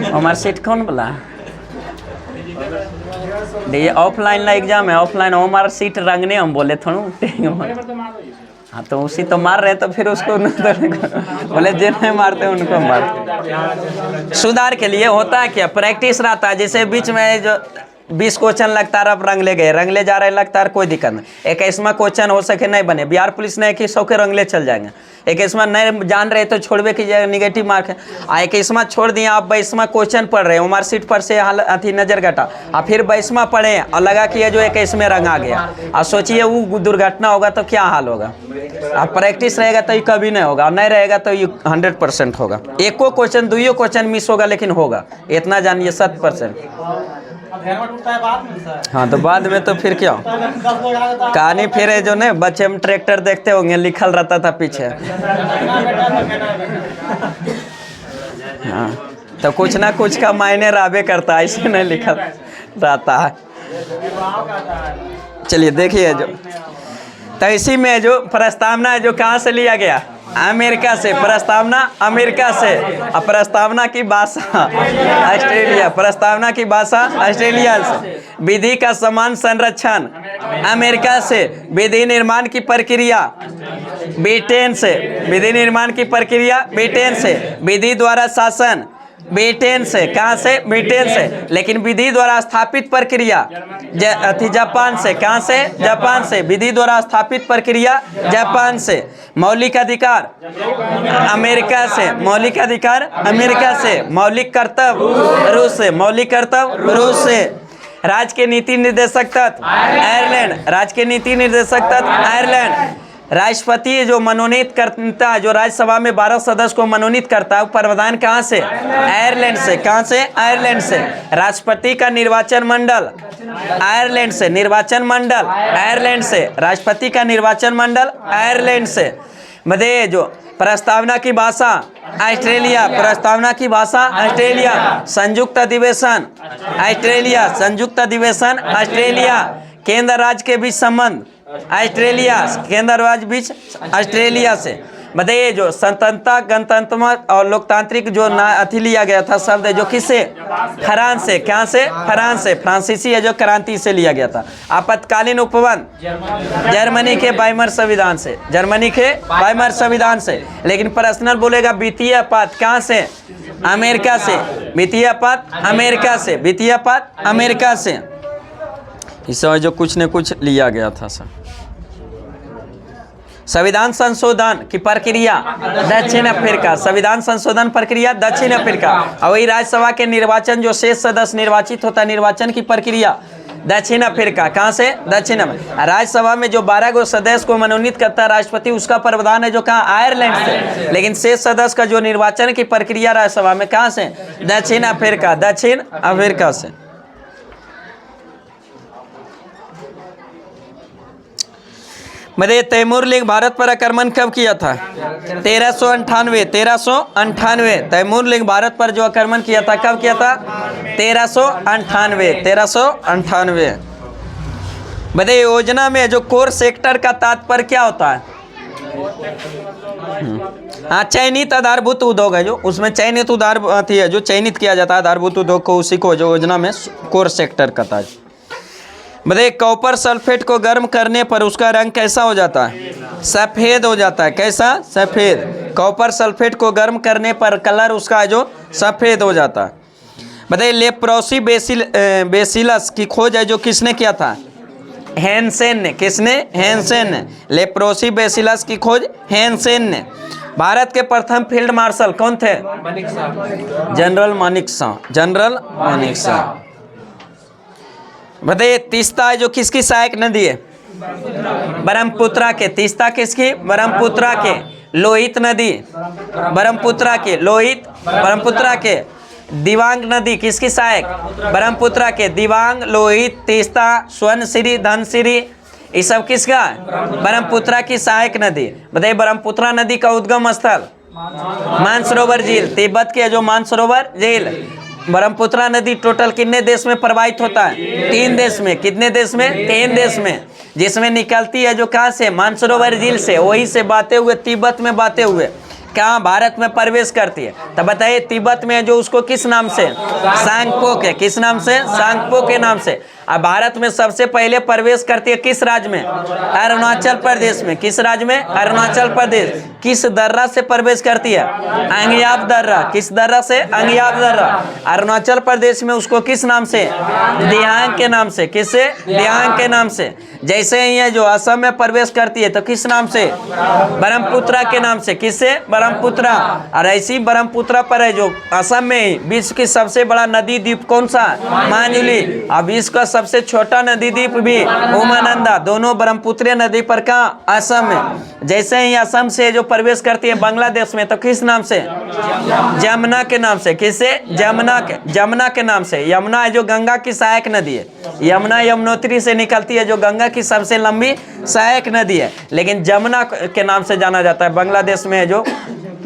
हमारा सीट कौन बोला? ये ऑफलाइन एग्जाम है। ऑफलाइन हमारा सीट रंगने हम बोले थोड़ा। हाँ, तो उसी तो मार रहे तो फिर उसको बोले जिन्हें मारते उनको मार। सुधार के लिए होता है क्या? प्रैक्टिस रहता है। जैसे बीच में जो 20 क्वेश्चन लगातार अब रंगले गए, रंगले जा रहे लगातार, कोई दिक्कत नहीं। 21वां क्वेश्चन हो सके नहीं बने। बिहार पुलिस ने 2100 के रंगले चल जाएंगे। 21वां नहीं जान रहे तो छोड़वे कीजिएगा, निगेटिव मार्क है। 21वां छोड़ दिए, आप 22वां क्वेश्चन पढ़ रहे हैं, हमारे सीट पर से हाल अथी नजर घटा, और फिर 22वां पढ़े और लगा कि ये जो 21वें रंग आ गया, और सोचिए वो दुर्घटना होगा तो क्या हाल होगा। आप प्रैक्टिस रहेगा तो ये कभी नहीं होगा, और नहीं रहेगा तो ये 100% होगा। एको क्वेश्चन दुइयों क्वेश्चन मिस होगा लेकिन होगा, इतना जानिए 100%। हाँ, तो बाद में तो फिर क्या कहानी फिर है जो नहीं, बच्चे में ट्रैक्टर देखते होंगे लिखल रहता था पीछे। हाँ, तो कुछ ना कुछ का मायने राबे करता है, ऐसे नहीं लिखल रहता है। चलिए देखिए जो तो इसी में जो प्रस्तावना जो कहाँ से लिया गया, अमेरिका से, प्रस्तावना अमेरिका से। अब प्रस्तावना की भाषा ऑस्ट्रेलिया, प्रस्तावना की भाषा ऑस्ट्रेलिया से। विधि का समान संरक्षण अमेरिका से। विधि निर्माण की प्रक्रिया ब्रिटेन से, विधि निर्माण की प्रक्रिया ब्रिटेन से। विधि द्वारा शासन ब्रिटेन से, कहाँ से? ब्रिटेन से। लेकिन विधि द्वारा स्थापित प्रक्रिया जापान से, कहाँ से? जापान से। विधि द्वारा स्थापित प्रक्रिया जापान से। मौलिक अधिकार अमेरिका से, मौलिक अधिकार अमेरिका से। मौलिक कर्तव्य रूस से, मौलिक कर्तव्य रूस से। राज्य के नीति निर्देशक तत्व आयरलैंड, राज्य के नीति निर्देशक तत्व आयरलैंड। राष्ट्रपति जो मनोनीत करता है, जो राज्यसभा में 12 सदस्य को मनोनीत करता है, प्रावधान कहाँ से? आयरलैंड से। कहाँ से? आयरलैंड से। राष्ट्रपति का निर्वाचन मंडल आयरलैंड से, निर्वाचन मंडल आयरलैंड से। राष्ट्रपति का निर्वाचन मंडल आयरलैंड से। मध्य जो प्रस्तावना की भाषा ऑस्ट्रेलिया, प्रस्तावना की भाषा ऑस्ट्रेलिया। संयुक्त अधिवेशन ऑस्ट्रेलिया, संयुक्त अधिवेशन ऑस्ट्रेलिया। केंद्र राज्य के बीच संबंध ऑस्ट्रेलिया, केंद्र राज्य बीच ऑस्ट्रेलिया से। बताइए जो स्वतंत्रता, गणतंत्र और लोकतांत्रिक जो अथी लिया गया था शब्द है जो किससे? फ्रांस से। क्या से? फ्रांस से। फ्रांसीसी है जो क्रांति से लिया गया था। आपातकालीन उपबंध जर्मनी के वाइमर संविधान से, जर्मनी के वाइमर संविधान से। लेकिन पर्सनल बोलेगा वित्तीय आपात कहाँ से? अमेरिका से। वित्तीय आपात अमेरिका से, वित्तीय आपात अमेरिका से। इस जो कुछ न कुछ लिया गया था सर। संविधान संशोधन की प्रक्रिया दक्षिण अफ्रीका, संविधान संशोधन प्रक्रिया दक्षिण अफ्रीका। और वही राज्यसभा के निर्वाचन जो शेष सदस्य निर्वाचित होता है, निर्वाचन की प्रक्रिया दक्षिण अफ्रीका। कहाँ से? दक्षिण अफ्रीका। राज्यसभा में जो 12 गो सदस्य को मनोनीत करता है राष्ट्रपति, उसका प्रावधान है जो कहाँ? आयरलैंड से। लेकिन शेष सदस्य का जो निर्वाचन की प्रक्रिया राज्यसभा में कहाँ से? दक्षिण अफ्रीका, दक्षिण अफ्रीका से। मध्य तैमूर लीग भारत पर आक्रमण कब किया था? 1398, 1398। तैमूर लीग भारत पर जो आक्रमण किया था कब किया था? 1398, 1398। बताइए योजना में जो कोर सेक्टर का तात्पर्य क्या होता है? हाँ, चयनित आधारभूत उद्योग है जो, उसमें चयनित उदार है जो चयनित किया जाता है आधारभूत उद्योग को, उसी को जो योजना में कोर सेक्टर कहता है। बताइए कॉपर सल्फेट को गर्म करने पर उसका रंग कैसा हो जाता है? सफ़ेद हो जाता है। कैसा? सफ़ेद। कॉपर सल्फेट को गर्म करने पर कलर उसका जो सफ़ेद हो जाता है। बताइए लेप्रोसी बेसिलस की खोज है जो किसने किया था? हैंसेन ने। किसने? हैंसेन ने। लेप्रोसी बेसिलस की खोज हैंसेन ने। भारत के प्रथम फील्ड मार्शल कौन थे? General Manekshaw, general Manekshaw. बताइए तीस्ता है जो किसकी सहायक नदी है? ब्रह्मपुत्रा के। तीस्ता किसकी? ब्रह्मपुत्रा के। लोहित नदी ब्रह्मपुत्रा के, लोहित ब्रह्मपुत्रा के। दिवांग नदी किसकी सहायक? ब्रह्मपुत्रा के। दिवांग, लोहित, तीस्ता, स्वर्णश्री, धनश्री, ये सब किसका? ब्रह्मपुत्रा की सहायक नदी। बताइए ब्रह्मपुत्रा नदी का उद्गम स्थल मानसरोवर झील, तिब्बत के जो मानसरोवर झील। ब्रह्मपुत्रा नदी टोटल कितने देश में प्रवाहित होता है? 3 देश में। कितने देश में? 3 देश में। जिसमें निकलती है जो कहाँ से? मानसरोवर झील से, वहीं से बहते हुए तिब्बत में बहते हुए कहाँ? भारत में प्रवेश करती है। तब बताइए तिब्बत में जो उसको किस नाम से? सांगपो के। किस नाम से? सांगपो के नाम से। अब भारत में सबसे पहले प्रवेश करती है किस राज्य में? अरुणाचल प्रदेश में। किस राज्य में? अरुणाचल प्रदेश। किस दर्रा से प्रवेश करती है? अंगयाब दर्रा। किस दर्रा से? अंगयाब दर्रा। अरुणाचल प्रदेश में उसको किस नाम से? दियांग के नाम से। किससे? दियांग के नाम से। जैसे ही ये जो असम में प्रवेश करती है तो किस नाम से? ब्रह्मपुत्रा के नाम से। किससे? ब्रह्मपुत्रा। और ऐसी ब्रह्मपुत्रा पर है जो असम में विश्व की सबसे बड़ा नदी द्वीप कौन सा? माजुली। अब इसका सबसे छोटा नदी द्वीप भी उमानंदा। दोनों ब्रह्मपुत्र नदी पर कहाँ? असम में। जैसे ही असम से जो प्रवेश करती है बांग्लादेश में तो किस नाम से? जमुना के नाम से। किससे? जमुना के, जमुना के नाम से। यमुना है जो गंगा की सहायक नदी है। यमुना यमुनोत्री से निकलती है जो गंगा की सबसे लंबी सहायक नदी है, लेकिन जमुना के नाम से जाना जाता है। बांग्लादेश में है जो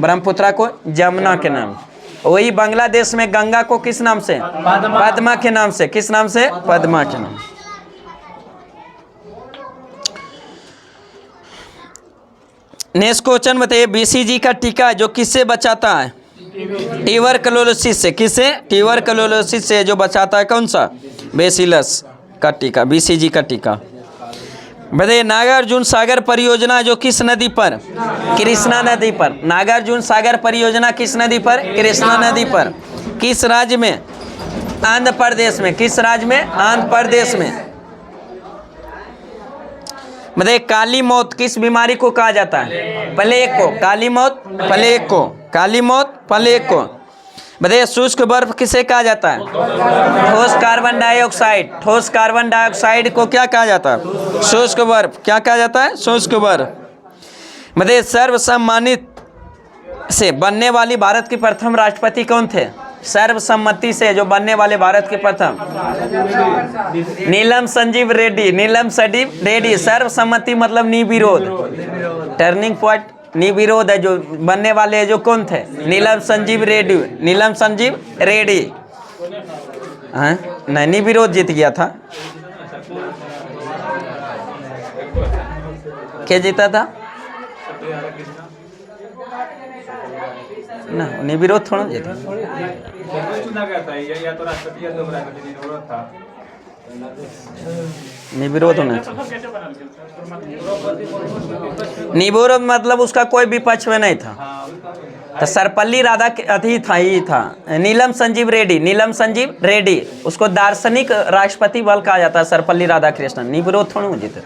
ब्रह्मपुत्रा को जमुना के नाम। वही बांग्लादेश में गंगा को किस नाम से? पद्मा के नाम से। किस नाम से? पद्मा के नाम। नेक्स्ट क्वेश्चन बताइए, बीसीजी का टीका जो किससे बचाता है? ट्यूबरकुलोसिस से। किससे? ट्यूबरकुलोसिस से जो बचाता है, कौन सा? बेसिलस का टीका, बीसीजी का टीका। बताइए, नागार्जुन सागर परियोजना जो किस नदी पर? कृष्णा नदी पर। नागार्जुन सागर परियोजना किस नदी पर? कृष्णा नदी पर। किस राज्य में? आंध्र प्रदेश में। किस राज्य में? आंध्र प्रदेश में। बताइए, काली मौत किस बीमारी को कहा जाता है? प्लेग को। काली मौत प्लेग को। काली मौत प्लेग को। बताइए, शुष्क बर्फ किसे कहा जाता है? ठोस कार्बन डाइऑक्साइड। ठोस कार्बन डाइऑक्साइड को क्या कहा जाता है? शुष्क बर्फ। क्या कहा जाता है? शुष्क बर्फ। बताइए, सर्वसम्मानित से बनने वाली भारत के प्रथम राष्ट्रपति कौन थे? सर्वसम्मति से जो बनने वाले भारत के प्रथम? नीलम संजीव रेड्डी। नीलम संजीव रेड्डी। सर्वसम्मति मतलब निर्विरोध। टर्निंग पॉइंट निर्विरोध है जो बनने वाले हैं, जो कौन थे? नीलम संजीव रेड्डी। नीलम संजीव रेड्डी। हाँ नहीं, निर्विरोध जीत गया था। क्या जीता था ना? निर्विरोध थोड़ा जीता। निर्विरोध होना चाहिए। निर्विरोध मतलब उसका कोई विपक्ष में नहीं था। तो सर्वपल्ली राधाकृष्णन था ही था। नीलम संजीव रेड्डी। नीलम संजीव रेड्डी उसको दार्शनिक राष्ट्रपति बल कहा जाता है। सर्वपल्ली राधाकृष्णन। निर्विरोध थोड़ा जीते।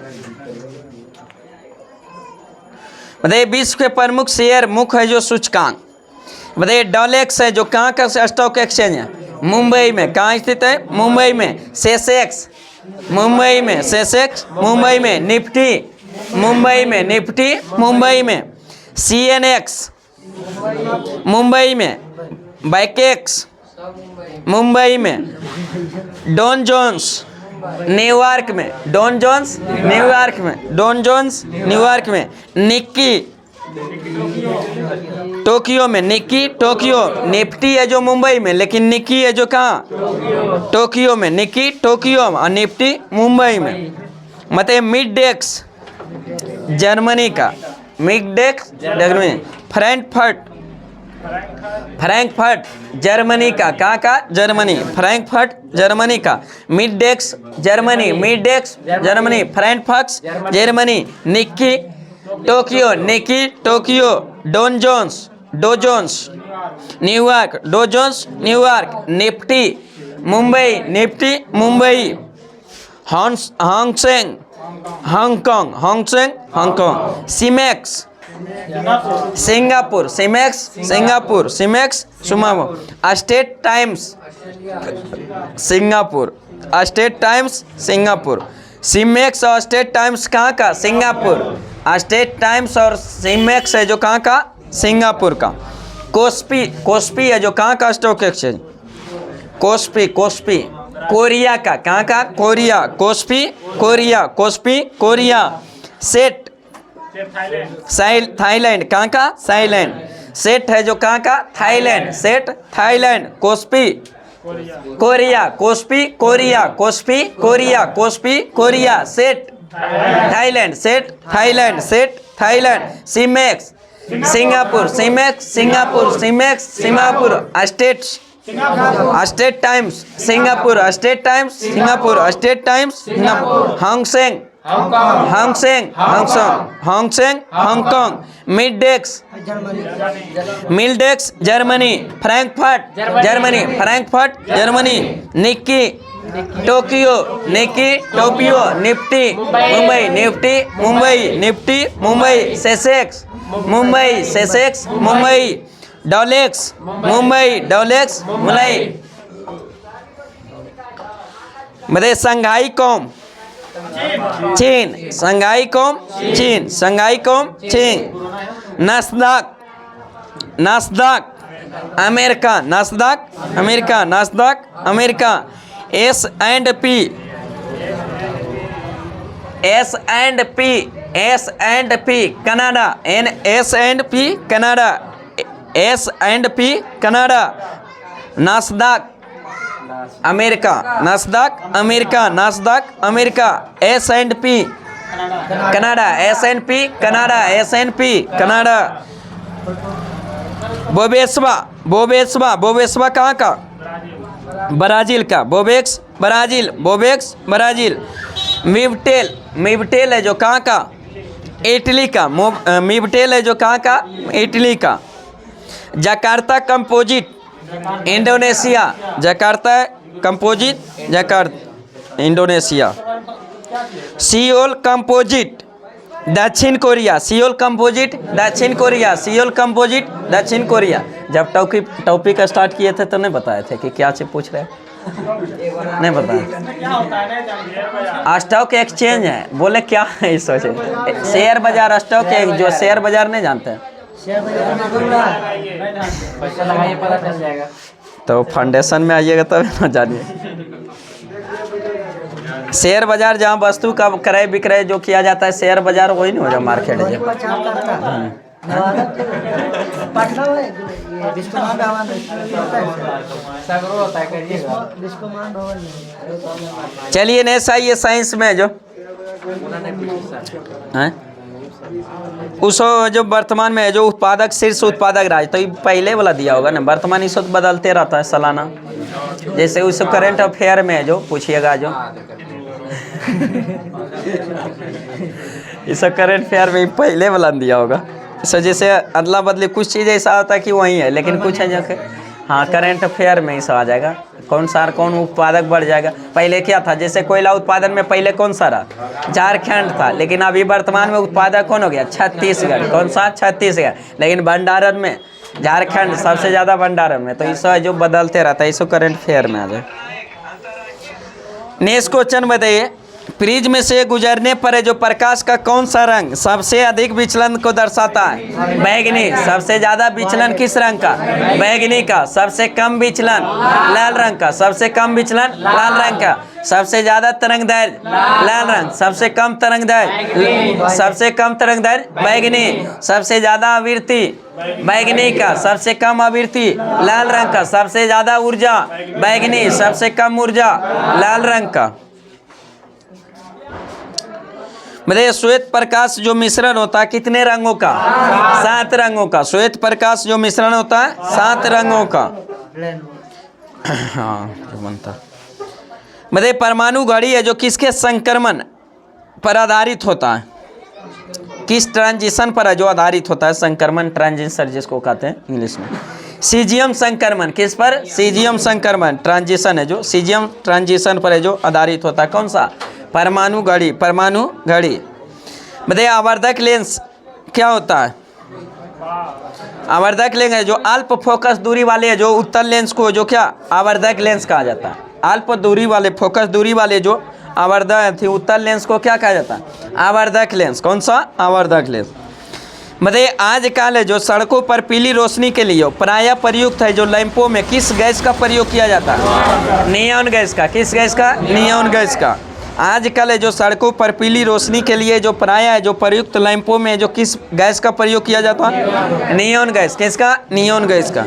बताइए, विश्व के प्रमुख शेयर मुख्य है जो सूचकांक? बताइए, डॉलेक्स है जो कहाँ का स्टॉक एक्सचेंज है? मुंबई में। कहाँ स्थित है? मुंबई में। सेसेक्स मुंबई में। सेसेक्स मुंबई में। निफ्टी मुंबई में। निफ्टी मुंबई में। सीएनएक्स मुंबई में। बाइकेक्स मुंबई में। डॉन जोन्स न्यूयॉर्क में। डॉन जोन्स न्यूयॉर्क में। डॉन जोन्स न्यूयॉर्क में। निक्की टोक्यो में। Nikkei Tokyo. निफ्टी है जो मुंबई में, लेकिन निक्की है जो कहाँ? टोक्यो में। निक्की टोक्यो और निफ्टी मुंबई में। मतलब मिडडेक्स जर्मनी का। मिडडेक्स जर्मनी। फ्रैंकफर्ट फ्रैंकफर्ट जर्मनी का। कहाँ का? जर्मनी। फ्रैंकफर्ट जर्मनी का। मिडडेक्स जर्मनी। मिडडेक्स Germany. Frankfurt Germany. Nikkei Tokyo. Nikkei Tokyo. Don Jones Dow Jones New York. Dow Jones New York. Nifty Mumbai. Nifty Mumbai. Hang Seng Hong Kong. Hang Seng Hong Kong. Simex Singapore. Simex Singapore. Simex सुमामो। State Times Singapore. State Times Singapore. Simex और स्टेट टाइम्स कहाँ का? सिंगापुर। स्टेट टाइम्स और सीमेक्स है जो कहाँ का? सिंगापुर का। कोस्पी कोस्पी है जो कहाँ का stock exchange? Kospi Kospi Korea का। कहाँ का? Korea. Kospi Korea. Kospi Korea. SET Thailand. कहाँ का? थाईलैंड। सेट है जो कहाँ का? Thailand. SET Thailand. Kospi Korea. Kospi Korea. Kospi Korea. Kospi Korea. SET Thailand. SET Thailand. SET Thailand. Simex Singapore. Simex Singapore. Simex Singapore. State Times Singapore. State Times Singapore. State Times Singapore. Hang Seng Hang Seng Hong Kong. Hang Seng Hong Kong. मिडडेक्स मिलडेक्स Germany. Frankfurt Germany. Frankfurt Germany. Nikkei Tokyo. Nikkei Tokyo. Nifty Mumbai. Nifty Mumbai. Nifty Mumbai. Sensex Mumbai. Sensex Mumbai. Dollex Mumbai. Dollex Mumbai. बताइए, संघाई कौम चीन। संघाई कौम चीन। संघाई कौम चीन। नास्दाक नास्दाक America. नास्दाक America. नास्दाक America. S&P S&P Canada. S&P Canada. S&P Canada. नास्दाक America. नास्दाक America. नास्दाक America. S&P Canada, SNP Canada, SNP Canada. बोबेस्वा, बोबेस्वा, बोबेस्वा कहाँ का? ब्राजील का। बोबेक्स ब्राजील, बोबेक्स ब्राजील। मिवटेल, मिवटेल है जो कहाँ का? इटली का। मिवटेल है जो कहाँ का? इटली का। Jakarta composite, Indonesia. Jakarta composite, Jakarta Indonesia. Seoul composite, दक्षिण कोरिया। सियोल कंपोजिट, दक्षिण कोरिया। सियोल कंपोजिट, दक्षिण कोरिया। जब टॉपिक स्टार्ट किए थे तो नहीं बताए थे कि क्या चीज पूछ रहे हैं? नहीं बताया। स्टॉक एक्सचेंज है, बोले क्या है इस सोचे? शेयर बाजार, स्टॉक, जो शेयर बाजार नहीं जानते हैं तो फाउंडेशन में आइएगा तब ना जानिए। शेयर बाजार जहाँ वस्तु का क्रय विक्रय जो किया जाता है, शेयर बाजार वही नहीं हो जाए मार्केट है। चलिए नेक्स्ट आइए साइंस में जो हैं उस जो वर्तमान में है जो उत्पादक शीर्ष उत्पादक राज्य, तो ये पहले वाला दिया होगा ना। वर्तमान इस वक्त बदलते रहता है सालाना, जैसे उस करंट अफेयर में है जो पूछिएगा जो इस करंट अफेयर में पहले वाला दिया होगा। सो जैसे अदला बदली कुछ चीज़ ऐसा होता है कि वही है, लेकिन कुछ है जो कि हाँ करंट अफेयर में ही सब आ जाएगा। कौन सा कौन उत्पादक बढ़ जाएगा। पहले क्या था, जैसे कोयला उत्पादन में पहले कौन सा रहा? झारखंड था, लेकिन अभी वर्तमान में उत्पादक कौन हो गया? छत्तीसगढ़। कौन सा? छत्तीसगढ़। लेकिन भंडारण में झारखंड सबसे ज़्यादा भंडारण में। तो इस जो बदलते रहता है, इसको करंट अफेयर में आ जाए। नेक्स्ट क्वेश्चन बताइए, प्रिज्म से गुजरने पर जो प्रकाश का कौन सा रंग सबसे अधिक विचलन को दर्शाता है? बैगनी। सबसे ज्यादा विचलन किस रंग का? बैगनी का। सबसे कम विचलन लाल रंग का। सबसे कम विचलन लाल रंग का। सबसे ज्यादा तरंगदैर्घ्य लाल रंग। सबसे कम तरंगदैर्घ्य, सबसे कम तरंगदैर्घ्य बैगनी। सबसे ज्यादा आवृत्ति बैगनी का। सबसे कम आवृत्ति लाल रंग का। सबसे ज्यादा ऊर्जा बैगनी। सबसे कम ऊर्जा लाल रंग का। मतलब श्वेत प्रकाश जो मिश्रण होता है कितने रंगों का? 7 रंगों का। श्वेत प्रकाश जो मिश्रण होता है 7 रंगों का। हाँ बनता। मतलब परमाणु घड़ी है जो किसके संक्रमण पर आधारित होता है? किस ट्रांजिशन पर है जो आधारित होता है? संक्रमण, ट्रांजिशन जिसको कहते हैं इंग्लिश में। सीजियम संक्रमण किस पर? सीजियम संक्रमण ट्रांजिशन है जो सीजियम ट्रांजिशन पर है जो आधारित होता है। कौन सा? परमाणु घड़ी। परमाणु घड़ी। मतलब आवर्धक लेंस क्या होता है? आवर्धक लेंस है जो अल्प फोकस दूरी वाले है जो उत्तल लेंस को जो क्या आवर्धक लेंस कहा जाता है। अल्प दूरी वाले, फोकस दूरी वाले जो आवर्धक थी उत्तल लेंस को क्या कहा जाता है? आवर्धक लेंस। कौन सा? आवर्धक लेंस। मतलब आजकल है जो सड़कों पर पीली रोशनी के लिए प्रायः प्रयुक्त है जो लैंपों में किस गैस का प्रयोग किया जाता है? नियॉन गैस का। किस गैस का? नियॉन गैस का। आजकल है जो सड़कों पर पीली रोशनी के लिए जो प्रायः है जो प्रयुक्त लैंपों में जो किस गैस का प्रयोग किया जाता है? Neon gas. किसका? नियॉन गैस का।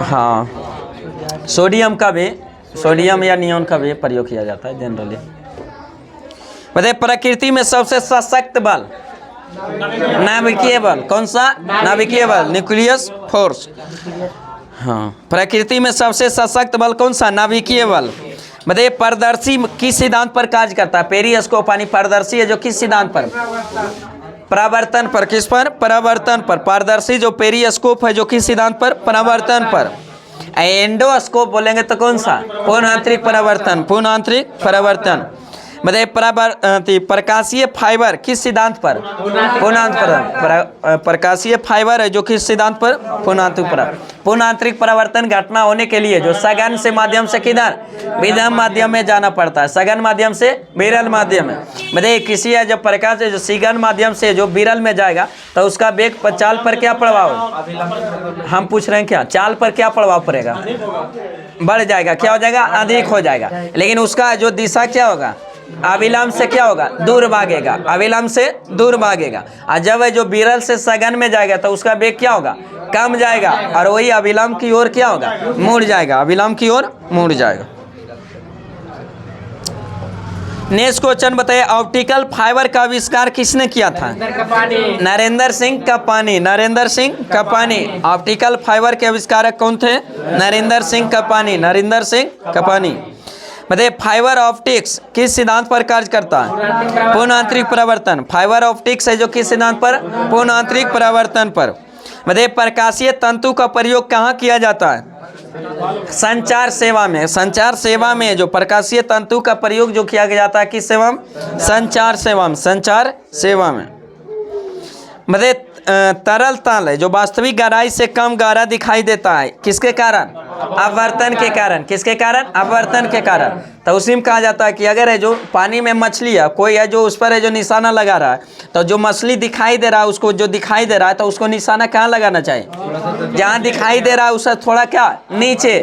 हाँ सोडियम का भी, सोडियम या नियॉन का भी प्रयोग किया जाता है जनरली। बताइए प्रकृति में सबसे सशक्त बल नाभिकीय बल। कौन सा? नाभिकीय बल, न्यूक्लियस फोर्स। हाँ प्रकृति में सबसे सशक्त बल कौन सा? नाभिकीय बल। बताइए पारदर्शी किस सिद्धांत पर कार्य करता है? पेरिस्कोप यानी पारदर्शी है जो किस सिद्धांत पर? परावर्तन पर। किस पर? परावर्तन पर। पारदर्शी जो पेरिस्कोप है जो किस सिद्धांत पर? परावर्तन पर। एंडोस्कोप बोलेंगे तो कौन सा? पूर्ण आंतरिक परावर्तन। पूर्ण आंतरिक परावर्तन। मतलब प्रकाशीय फाइबर किस सिद्धांत पर? पूर्णांत पर। प्रकाशीय फाइबर है जो किस सिद्धांत पर? पूर्ण आंतरिक परावर्तन घटना होने के लिए जो सघन से माध्यम से किधर? विरल माध्यम में जाना पड़ता है। सघन माध्यम से विरल माध्यम में। मतलब किसी है जब प्रकाश है जो सघन माध्यम से जो विरल में जाएगा तो उसका वेग पर चाल पर क्या प्रभाव? हम पूछ रहे हैं क्या चाल पर क्या प्रभाव पड़ेगा? बढ़ जाएगा। क्या हो जाएगा? अधिक हो जाएगा। लेकिन उसका जो दिशा क्या होगा? अविलंब से क्या होगा? दूर भागेगा। अविलंब से दूर भागेगा। और जब जो विरल से सघन में जाएगा तो उसका वेग क्या होगा? कम जाएगा। और वही अविलंब की ओर क्या होगा? मुड़ जाएगा। अविलंब की ओर मुड़ जाएगा। नेक्स्ट क्वेश्चन बताइए, ऑप्टिकल फाइबर का आविष्कार किसने किया था? नरेंद्र सिंह कपानी। नरेंद्र सिंह कपानी। ऑप्टिकल फाइबर के आविष्कारक कौन थे? नरेंद्र सिंह कपानी। नरेंद्र सिंह कपानी। बताइए, फाइबर ऑप्टिक्स किस सिद्धांत पर कार्य करता है? पूर्ण आंतरिक परावर्तन। फाइबर ऑप्टिक्स है जो किस सिद्धांत पर? पूर्ण आंतरिक परावर्तन पर। बताइए, प्रकाशीय तंतु का प्रयोग कहाँ किया जाता है? संचार सेवा में। संचार सेवा में जो प्रकाशीय तंतु का प्रयोग जो किया जाता है, किस सेवा में? संचार सेवा में। संचार सेवा में। बताइए, तरल तल है जो वास्तविक गहराई से कम गहरा दिखाई देता है, किसके कारण? अपवर्तन के कारण। किसके कारण? अपवर्तन के कारण। तो उसी में कहा जाता है कि अगर है जो पानी में मछली है, कोई है जो उस पर है जो निशाना लगा रहा है, तो जो मछली दिखाई दे रहा है उसको, जो दिखाई दे रहा है, तो उसको निशाना कहाँ लगाना चाहिए? जहाँ दिखाई दे रहा है उससे थोड़ा क्या नीचे,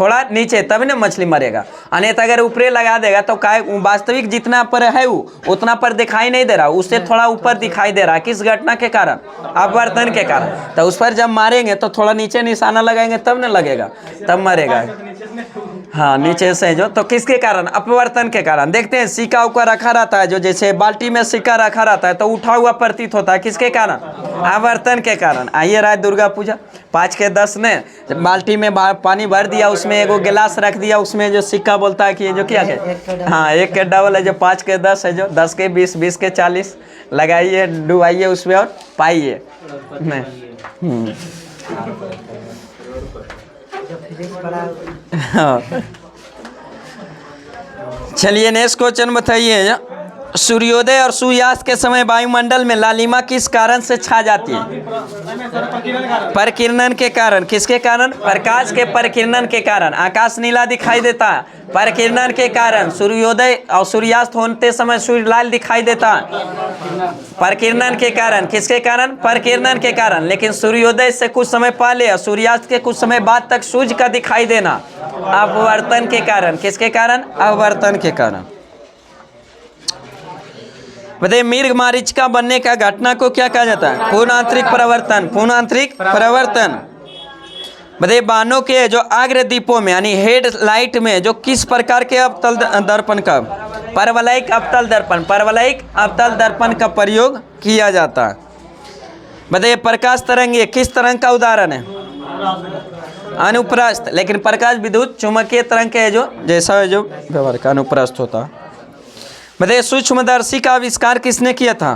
थोड़ा नीचे, तभी ना मछली मरेगा। अन्यथा अगर ऊपरे लगा देगा तो काय वास्तविक जितना पर है वो उतना पर दिखाई नहीं दे रहा, उससे थोड़ा ऊपर दिखाई दे रहा है। किस घटना के कारण? अपवर्तन के कारण। तो उस पर जब मारेंगे तो थोड़ा नीचे निशाना लगाएंगे तब ना लगेगा, तब मरेगा। हाँ, नीचे से जो, तो किसके कारण? अपवर्तन के कारण। देखते हैं, सिक्का ऊपर रखा रहता है, जो जैसे बाल्टी में सिक्का रखा रहता है तो उठा हुआ प्रतीत होता है, किसके कारण? अपवर्तन के कारण। आइए रात दुर्गा पूजा 5 के 10 ने बाल्टी में पानी भर दिया, उसमें एगो गिलास रख दिया, उसमें जो सिक्का बोलता है कि जो क्या है, हाँ 1 के डबल है जो 5 के 10 है, जो 10 के 20, 20 के 40 लगाइए, डुबाइए उसमें और पाइए। हाँ। चलिए नेक्स्ट क्वेश्चन बताइए, सूर्योदय और सूर्यास्त के समय वायुमंडल में लालिमा किस कारण से छा जाती है? परिकिरणन के कारण। किसके कारण? प्रकाश के परिकिरणन के कारण। आकाश नीला दिखाई देता है, परिकिरणन के कारण। सूर्योदय और सूर्यास्त होते समय सूर्य लाल दिखाई देता है, परिकिरणन के कारण। किसके कारण? परिकिरणन के कारण। लेकिन सूर्योदय से कुछ समय पहले और सूर्यास्त के कुछ समय बाद तक सूर्य का दिखाई देना अपवर्तन के कारण। किसके कारण? अपवर्तन के कारण। बताइए, मृग मरीचिका बनने का घटना को क्या कहा जाता है? पूर्ण आंतरिक परावर्तन। पूर्ण आंतरिक परावर्तन। बताइए, बाणों के जो अग्रदीपों में यानी हेड लाइट में जो किस प्रकार के अवतल दर्पण का? परवलयिक अवतल दर्पण। परवलयिक अवतल दर्पण का प्रयोग किया जाता है। बताइए, प्रकाश तरंग ये किस तरंग का उदाहरण है? अनुप्रस्थ। लेकिन प्रकाश विद्युत चुंबकीय तरंग के जो जैसा जो व्यवहार का अनुप्रस्थ होता है। बताइए, सूक्ष्मदर्शी का आविष्कार किसने किया था?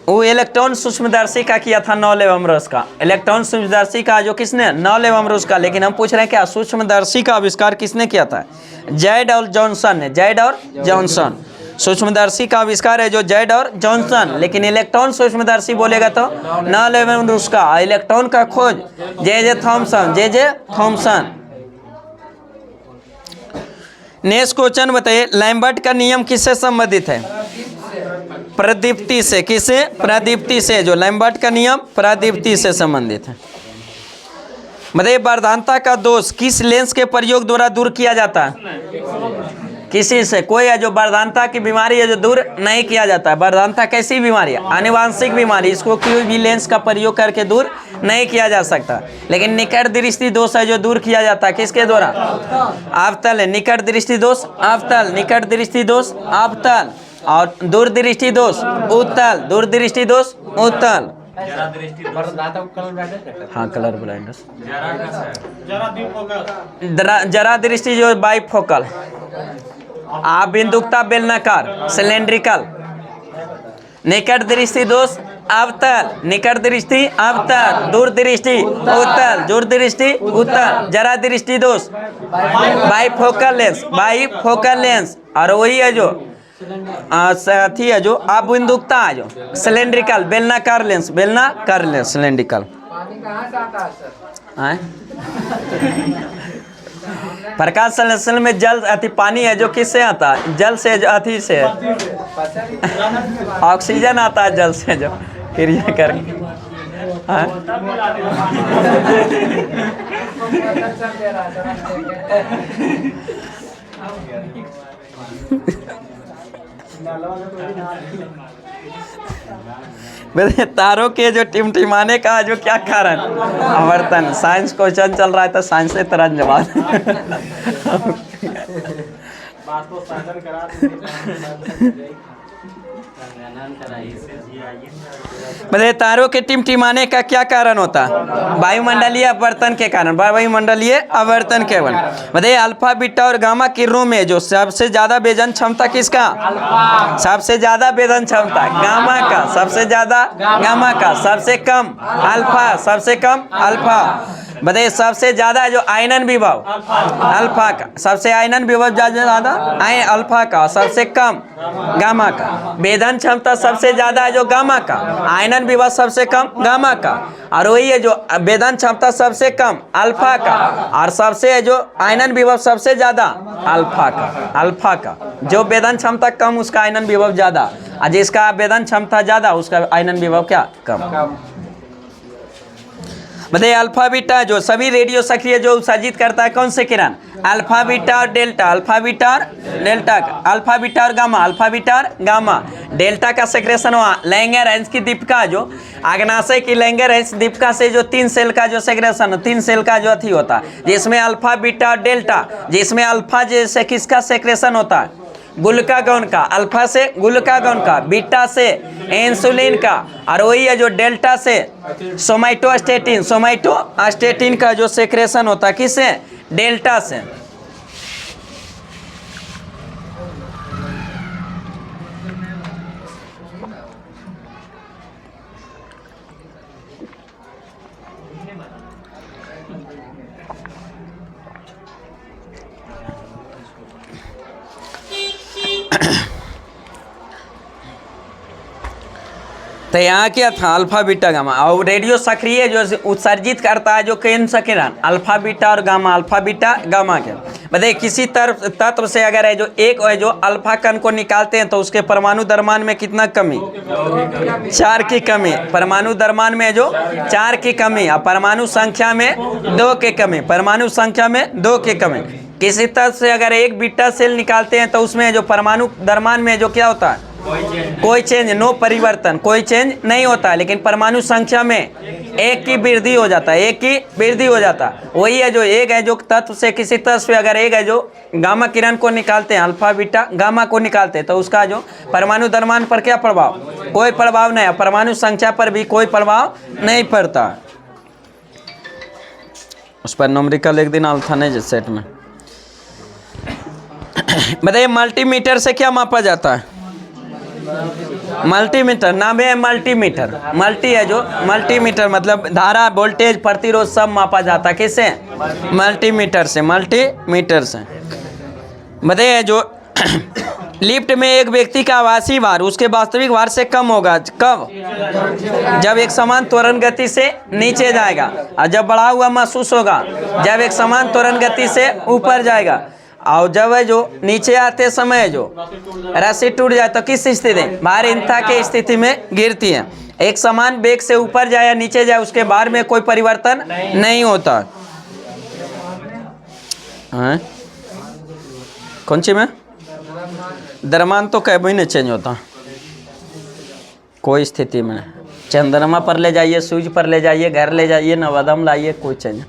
वो इलेक्ट्रॉन सूक्ष्मदर्शी का किया था, नॉलेव अमरोस का। इलेक्ट्रॉन सूक्ष्मदर्शी का जो किसने? नॉलेव अमरोस का। लेकिन हम पूछ रहे हैं क्या सूक्ष्मदर्शी का आविष्कार किसने किया था? जैड और जॉनसन ने। जैड और जॉनसन। सूक्ष्मदर्शी का आविष्कार है जो जैड और जॉनसन। लेकिन इलेक्ट्रॉन सूक्ष्मदर्शी बोलेगा तो नॉलेव अमरोस का। इलेक्ट्रॉन का खोज J Thomson. J Thomson. Next question बताइए, लैम्बर्ट का नियम किससे संबंधित है? प्रदीप्ति से। किससे? प्रदीप्ति से। जो लैम्बर्ट का नियम प्रदीप्ति से संबंधित है। बताइए, वर्धनता का दोष किस लेंस के प्रयोग द्वारा दूर किया जाता है? किसी से कोई है जो वर्धनता की बीमारी है जो दूर नहीं किया जाता है। वर्धनता कैसी बीमारी है? आनुवांशिक बीमारी। इसको कोई भी लेंस का प्रयोग करके दूर नहीं किया जा सकता। लेकिन निकट दृष्टि दोष है जो दूर किया जाता है, किसके द्वारा? अवतल है। निकट दृष्टि दोष अवतल। निकट दृष्टि दोष अवतल। और दूरदृष्टि दोष उत्तल। दूरदृष्टि दोष उत्तल। हाँ, कलर ब्लाइंडनेस। जरा दृष्टि जो बाइफोकल। बिंदुकता बेलनाकार सिलेंड्रिकल। निकट दृष्टि दोष अवतल। निकट दृष्टि अवतल। दूरदृष्टि उत्तल। दूरदृष्टि उत्तल। जरा दृष्टि दोष बाइफोकल लेंस। Bifocal lens. और वही है जो साथी है जो अबिंदुकता है जो सिलेंड्रिकल बेलनाकार लेंस। बेलनाकार लेंस सिलेंड्रिकल। पानी कहाँ से आता है सर? प्रकाश संश्लेषण में जल अति पानी है जो किससे आता है? जल से। अति से ऑक्सीजन आता है जल से जो क्रिया कर। तारों के जो टिमटिमाने का जो क्या कारण? आवर्तन। साइंस क्वेश्चन चल रहा है तो साइंस से तरह जवाब। बताइए तारों के टिमटिमाने का क्या कारण होता है? वायुमंडलीय अपवर्तन के कारण, वायुमंडलीय अपवर्तन के कारण। बताइए अल्फा बीटा और गामा किरणों में जो सबसे ज्यादा बेदन क्षमता किसका? सबसे ज्यादा बेदन क्षमता गामा का, सबसे ज्यादा गामा का, सबसे कम अल्फा, सबसे कम अल्फा। बताइए सबसे ज्यादा जो आयनन विभव अल्फा का, सबसे आयनन विभव ज्यादा अल्फा का, सबसे कम गामा का। वेदन क्षमता सबसे ज्यादा है जो गामा का, आयनन विभव सबसे कम गामा का, और वही है जो वेदन क्षमता सबसे कम अल्फा का, और सबसे है जो आयनन विभव सबसे ज्यादा अल्फा का। अल्फा का जो वेदन क्षमता कम उसका आयनन विभव ज्यादा, और जिसका वेदन क्षमता ज्यादा उसका आयनन विभव क्या? कम। बताइए अल्फा बीटा जो सभी रेडियो सक्रिय जो उत्सर्जित करता है कौन से किरण? अल्फा बीटा और डेल्टा, अल्फा बीटा और डेल्टा, अल्फा बीटा और गामा, अल्फा बीटा और गामा। डेल्टा का सेक्रेशन हुआ लैंगरहैंस की दीपिका जो अग्नाशय की लैंगरहैंस दीपिका से जो 3 सेल का जो सेक्रेशन, 3 सेल का जो अथी होता है जिसमें अल्फा बीटा और डेल्टा, जिसमें अल्फा जैसे किसका सेक्रेशन होता है? गुल्कागौन का, अल्फा से गुल्कागौन का, बीटा से इंसुलिन का, और वही है जो डेल्टा से सोमाइटोस्टेटिन, सोमाइटोस्टेटिन का जो सेक्रेशन होता है किससे? डेल्टा से। तो यहाँ क्या था? Alpha beta gamma. और रेडियो सक्रिय जो उत्सर्जित करता है जो कौन सा किरण? अल्फा बीटा और गामा, अल्फा बीटा गामा के। बताइए किसी तत्व से अगर है जो एक है जो अल्फा कण को निकालते हैं तो उसके परमाणु द्रव्यमान में कितना कमी? 4 की कमी। परमाणु द्रव्यमान में जो 4 की कमी, और परमाणु संख्या में 2 की कमी, परमाणु संख्या में 2 की कमी। किसी तत्व से अगर एक बीटा सेल निकालते हैं तो उसमें जो परमाणु द्रव्यमान में जो क्या होता है? कोई चेंज, नो परिवर्तन, कोई चेंज नहीं होता है, लेकिन परमाणु संख्या में 1 की वृद्धि हो जाता है, 1 की वृद्धि हो जाता है। वही है जो एक है जो तत्व से किसी तत्व से अगर एक है जो गामा किरण को निकालते हैं, अल्फा बीटा गामा को निकालते हैं तो उसका जो परमाणु द्रव्यमान पर क्या प्रभाव? कोई प्रभाव नहीं है, परमाणु संख्या पर भी कोई प्रभाव नहीं पड़ता। उस पर न्यूमेरिकल एक दिन अल्फा नहीं सेट में। बताइए मल्टीमीटर से क्या मापा जाता है? मल्टीमीटर नाम है मल्टीमीटर। मल्टी है जो मल्टीमीटर मतलब धारा, वोल्टेज, प्रतिरोध सब मापा जाता है किससे? मल्टीमीटर से। मल्टीमीटर से बताइए जो लिफ्ट में एक व्यक्ति का आभासी भार उसके वास्तविक भार से कम होगा कब? जब एक समान त्वरण गति से नीचे जाएगा, और जब बढ़ा हुआ महसूस होगा जब एक समान त्वरण गति से ऊपर जाएगा, और जब है जो नीचे आते समय जो रस्सी टूट जाए तो किस स्थिति में? भारहीनता की स्थिति में गिरती है। एक समान वेग से ऊपर जाए या नीचे जाए उसके भार में कोई परिवर्तन नहीं होता। हाँ? कौन सी में? द्रव्यमान तो कभी नहीं चेंज होता कोई स्थिति में। चंद्रमा पर ले जाइए, सूर्य पर ले जाइए, घर ले जाइए, नवदम लाइए, कोई चेंज।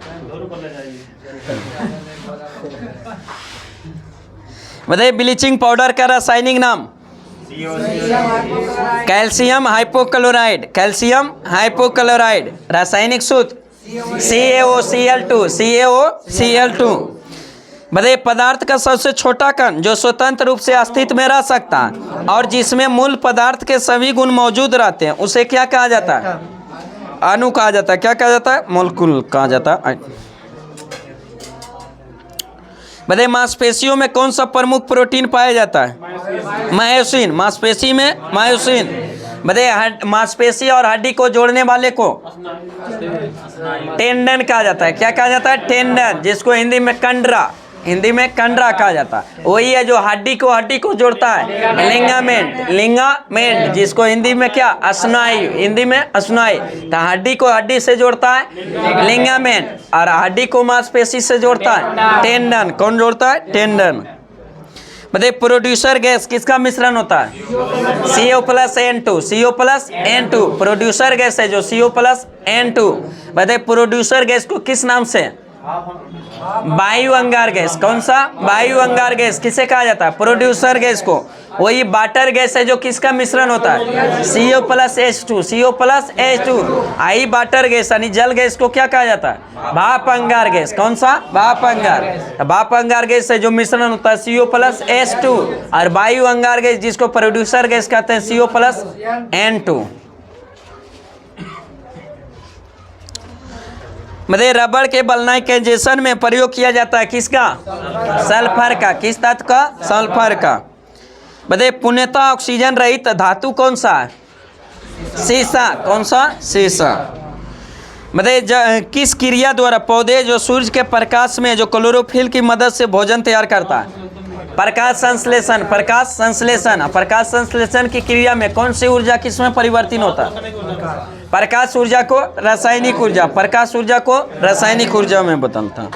बताइए ब्लीचिंग पाउडर का रासायनिक नाम? Calcium hypochloride. Calcium hypochloride. रासायनिक सूत्र CaOCl2। CaOCl2। बताइए पदार्थ का सबसे छोटा कण जो स्वतंत्र रूप से अस्तित्व में रह सकता है और जिसमें मूल पदार्थ के सभी गुण मौजूद रहते हैं उसे क्या कहा जाता है? अणु कहा जाता है। क्या कहा जाता है? मोलेक्यूल कहा जाता है। बताइए मांसपेशियों में कौन सा प्रमुख प्रोटीन पाया जाता है? मायोसिन। मांसपेशी में मायोसिन। बताइए मांसपेशी और हड्डी को जोड़ने वाले को टेंडन कहा जाता है। क्या कहा जाता है? टेंडन, जिसको हिंदी में कंडरा, हिंदी में कंडरा कहा जाता है। वही है जो हड्डी को जोड़ता है, लिगामेंट। लिगामेंट जिसको हिंदी में क्या? स्नायु, हिंदी में स्नायु। तो हड्डी को हड्डी से जोड़ता है लिगामेंट, और हड्डी को मांसपेशी से जोड़ता है टेंडन। कौन जोड़ता है? टेंडन। बताइए प्रोड्यूसर गैस किसका मिश्रण होता है? CO+N2। CO+N2 प्रोड्यूसर गैस है जो CO+N2। बताइए प्रोड्यूसर गैस को किस नाम से वायु अंगार गैस। कौन सा? वायु अंगार गैस। किसे कहा जाता है? प्रोड्यूसर गैस को। वही वाटर गैस है जो किसका मिश्रण होता है? CO plus H2, CO plus H2। आई वाटर गैस यानी जल गैस को क्या कहा जाता है? भाप अंगार गैस। कौन सा? भाप अंगार। भाप अंगार गैस है जो मिश्रण होता है CO प्लस H2, और वायु अंगार गैस जिसको प्रोड्यूसर गैस कहते हैं CO प्लस N2। मतलब रबड़ के वल्कनाइजेशन में प्रयोग किया जाता है किसका? सल्फर का। किस तत्व का? सल्फर का। मतलब पूर्णतः ऑक्सीजन रहित धातु कौन सा है? सीसा। कौन सा? सीसा। मतलब किस क्रिया द्वारा पौधे जो सूर्य के प्रकाश में जो क्लोरोफिल की मदद से भोजन तैयार करता है? प्रकाश संश्लेषण। प्रकाश संश्लेषण। प्रकाश संश्लेषण की क्रिया में कौन सी ऊर्जा किसमें परिवर्तित होता है? प्रकाश ऊर्जा को रासायनिक ऊर्जा। प्रकाश ऊर्जा को रासायनिक ऊर्जा में बदलता है।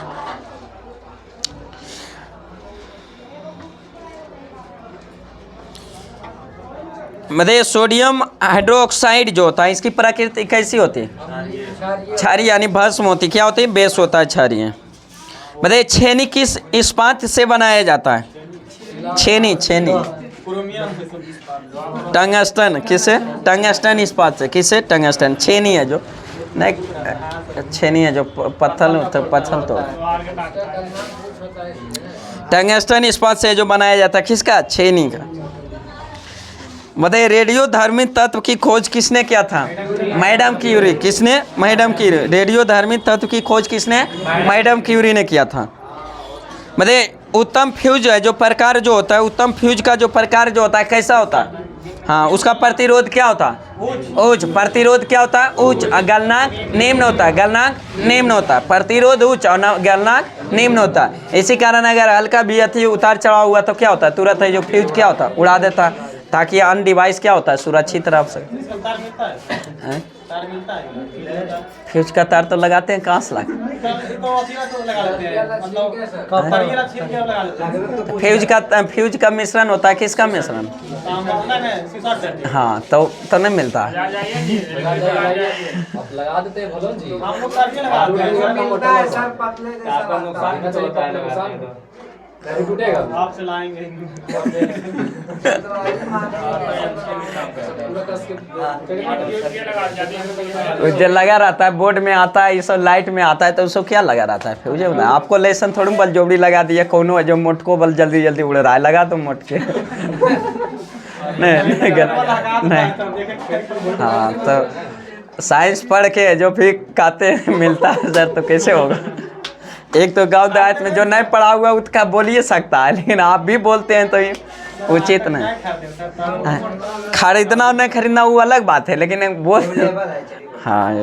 मतलब सोडियम हाइड्रोक्साइड जो होता है इसकी प्रकृति कैसी होती है? क्षारीय यानी भस्म होती। क्या होती है? बेस होता है, क्षारीय। मतलब छेनी किस इस्पात से बनाया जाता है? छेनी। छेनी टंगस्टन। किसे? टंगस्टन इस्पात से। किसे? टंगस्टन। छेनी है जो नहीं, छेनी है जो पत्थर पत्थर तो टंगस्टन इस्पात से जो बनाया जाता है किसका? छेनी का। मतलब रेडियो धर्मी तत्व की खोज किसने किया था? Madam Curie. किसने? Madam Curie. रेडियो धर्मी तत्व की खोज किसने? मैडम क्यूरी ने किया था। मतलब उत्तम फ्यूज है जो प्रकार जो होता है, उत्तम फ्यूज का जो प्रकार जो होता है कैसा होता है? हाँ, उसका प्रतिरोध क्या होता है? उच्च। प्रतिरोध क्या होता है? उच्च। गलनांक निम्न होता है। गलनांक निम्न होता है। प्रतिरोध उच्च और गलनांक निम्न होता है। इसी कारण अगर हल्का भी अति उतार चढ़ाव हुआ तो क्या होता है? तुरंत है जो फ्यूज क्या होता है? उड़ा देता है, ताकि अन्य डिवाइस क्या होता है? सुरक्षित रह सके। फ्यूज का तार तो लगाते हैं, कहाँ से फ्यूज का मिश्रण होता है किसका मिश्रण? हाँ, तो नहीं मिलता। लगा देते हैं भलो जी। टूटेगा आपसे लाएंगे। जो लगा रहता है बोर्ड में आता है, ये सब लाइट में आता है, तो उसको क्या लगा रहता है? फ्यूज होता है। आपको लेसन थोड़ी बल जोबड़ी लगा दिया, कोनो जो मोटको बल जल्दी जल्दी उड़ रहा है, लगा दो मोट के। नहीं। हाँ, तो साइंस पढ़ के जो फिर कहते मिलता है सर, तो कैसे होगा? एक तो गांव देहात में जो नहीं पढ़ा हुआ उसका बोल ही सकता है, लेकिन आप भी बोलते हैं तो ये उचित नहीं। खरीदना और नहीं खरीदना वो अलग बात है, लेकिन बोल हाँ,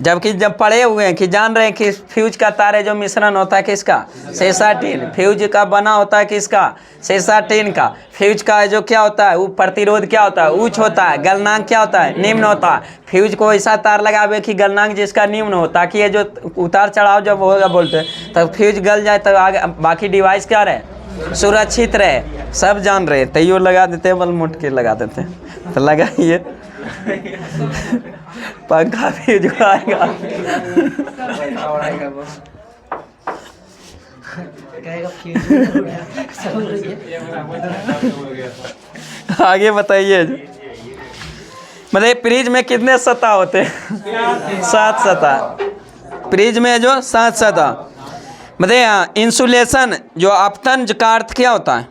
जबकि जब पढ़े हुए हैं कि जान रहे हैं कि फ्यूज का तार जो मिश्रण होता है किसका? सेसाटिन। फ्यूज का बना होता है किसका? सेसाटिन का। फ्यूज का जो क्या होता है वो प्रतिरोध क्या होता है? उच्च होता है। गलनांक क्या होता है? निम्न होता है। फ्यूज को ऐसा तार लगावे कि गलनांक जिसका निम्न हो, ताकि ये जो उतार चढ़ाव जब होगा बोलते तब फ्यूज गल जाए, तब आगे बाकी डिवाइस क्या रहे? सुरक्षित रहे। सब जान रहे, तैयो लगा देते हैं, बल मुट के लगा देते हैं। तो लगाइए पंखा भी जो आएगा। आगे बताइए। मतलब फ्रिज में कितने सतह होते हैं? 7 सतह। फ्रिज में जो 7 सतह। मतलब इंसुलेशन जो आपतन का अर्थ क्या होता है?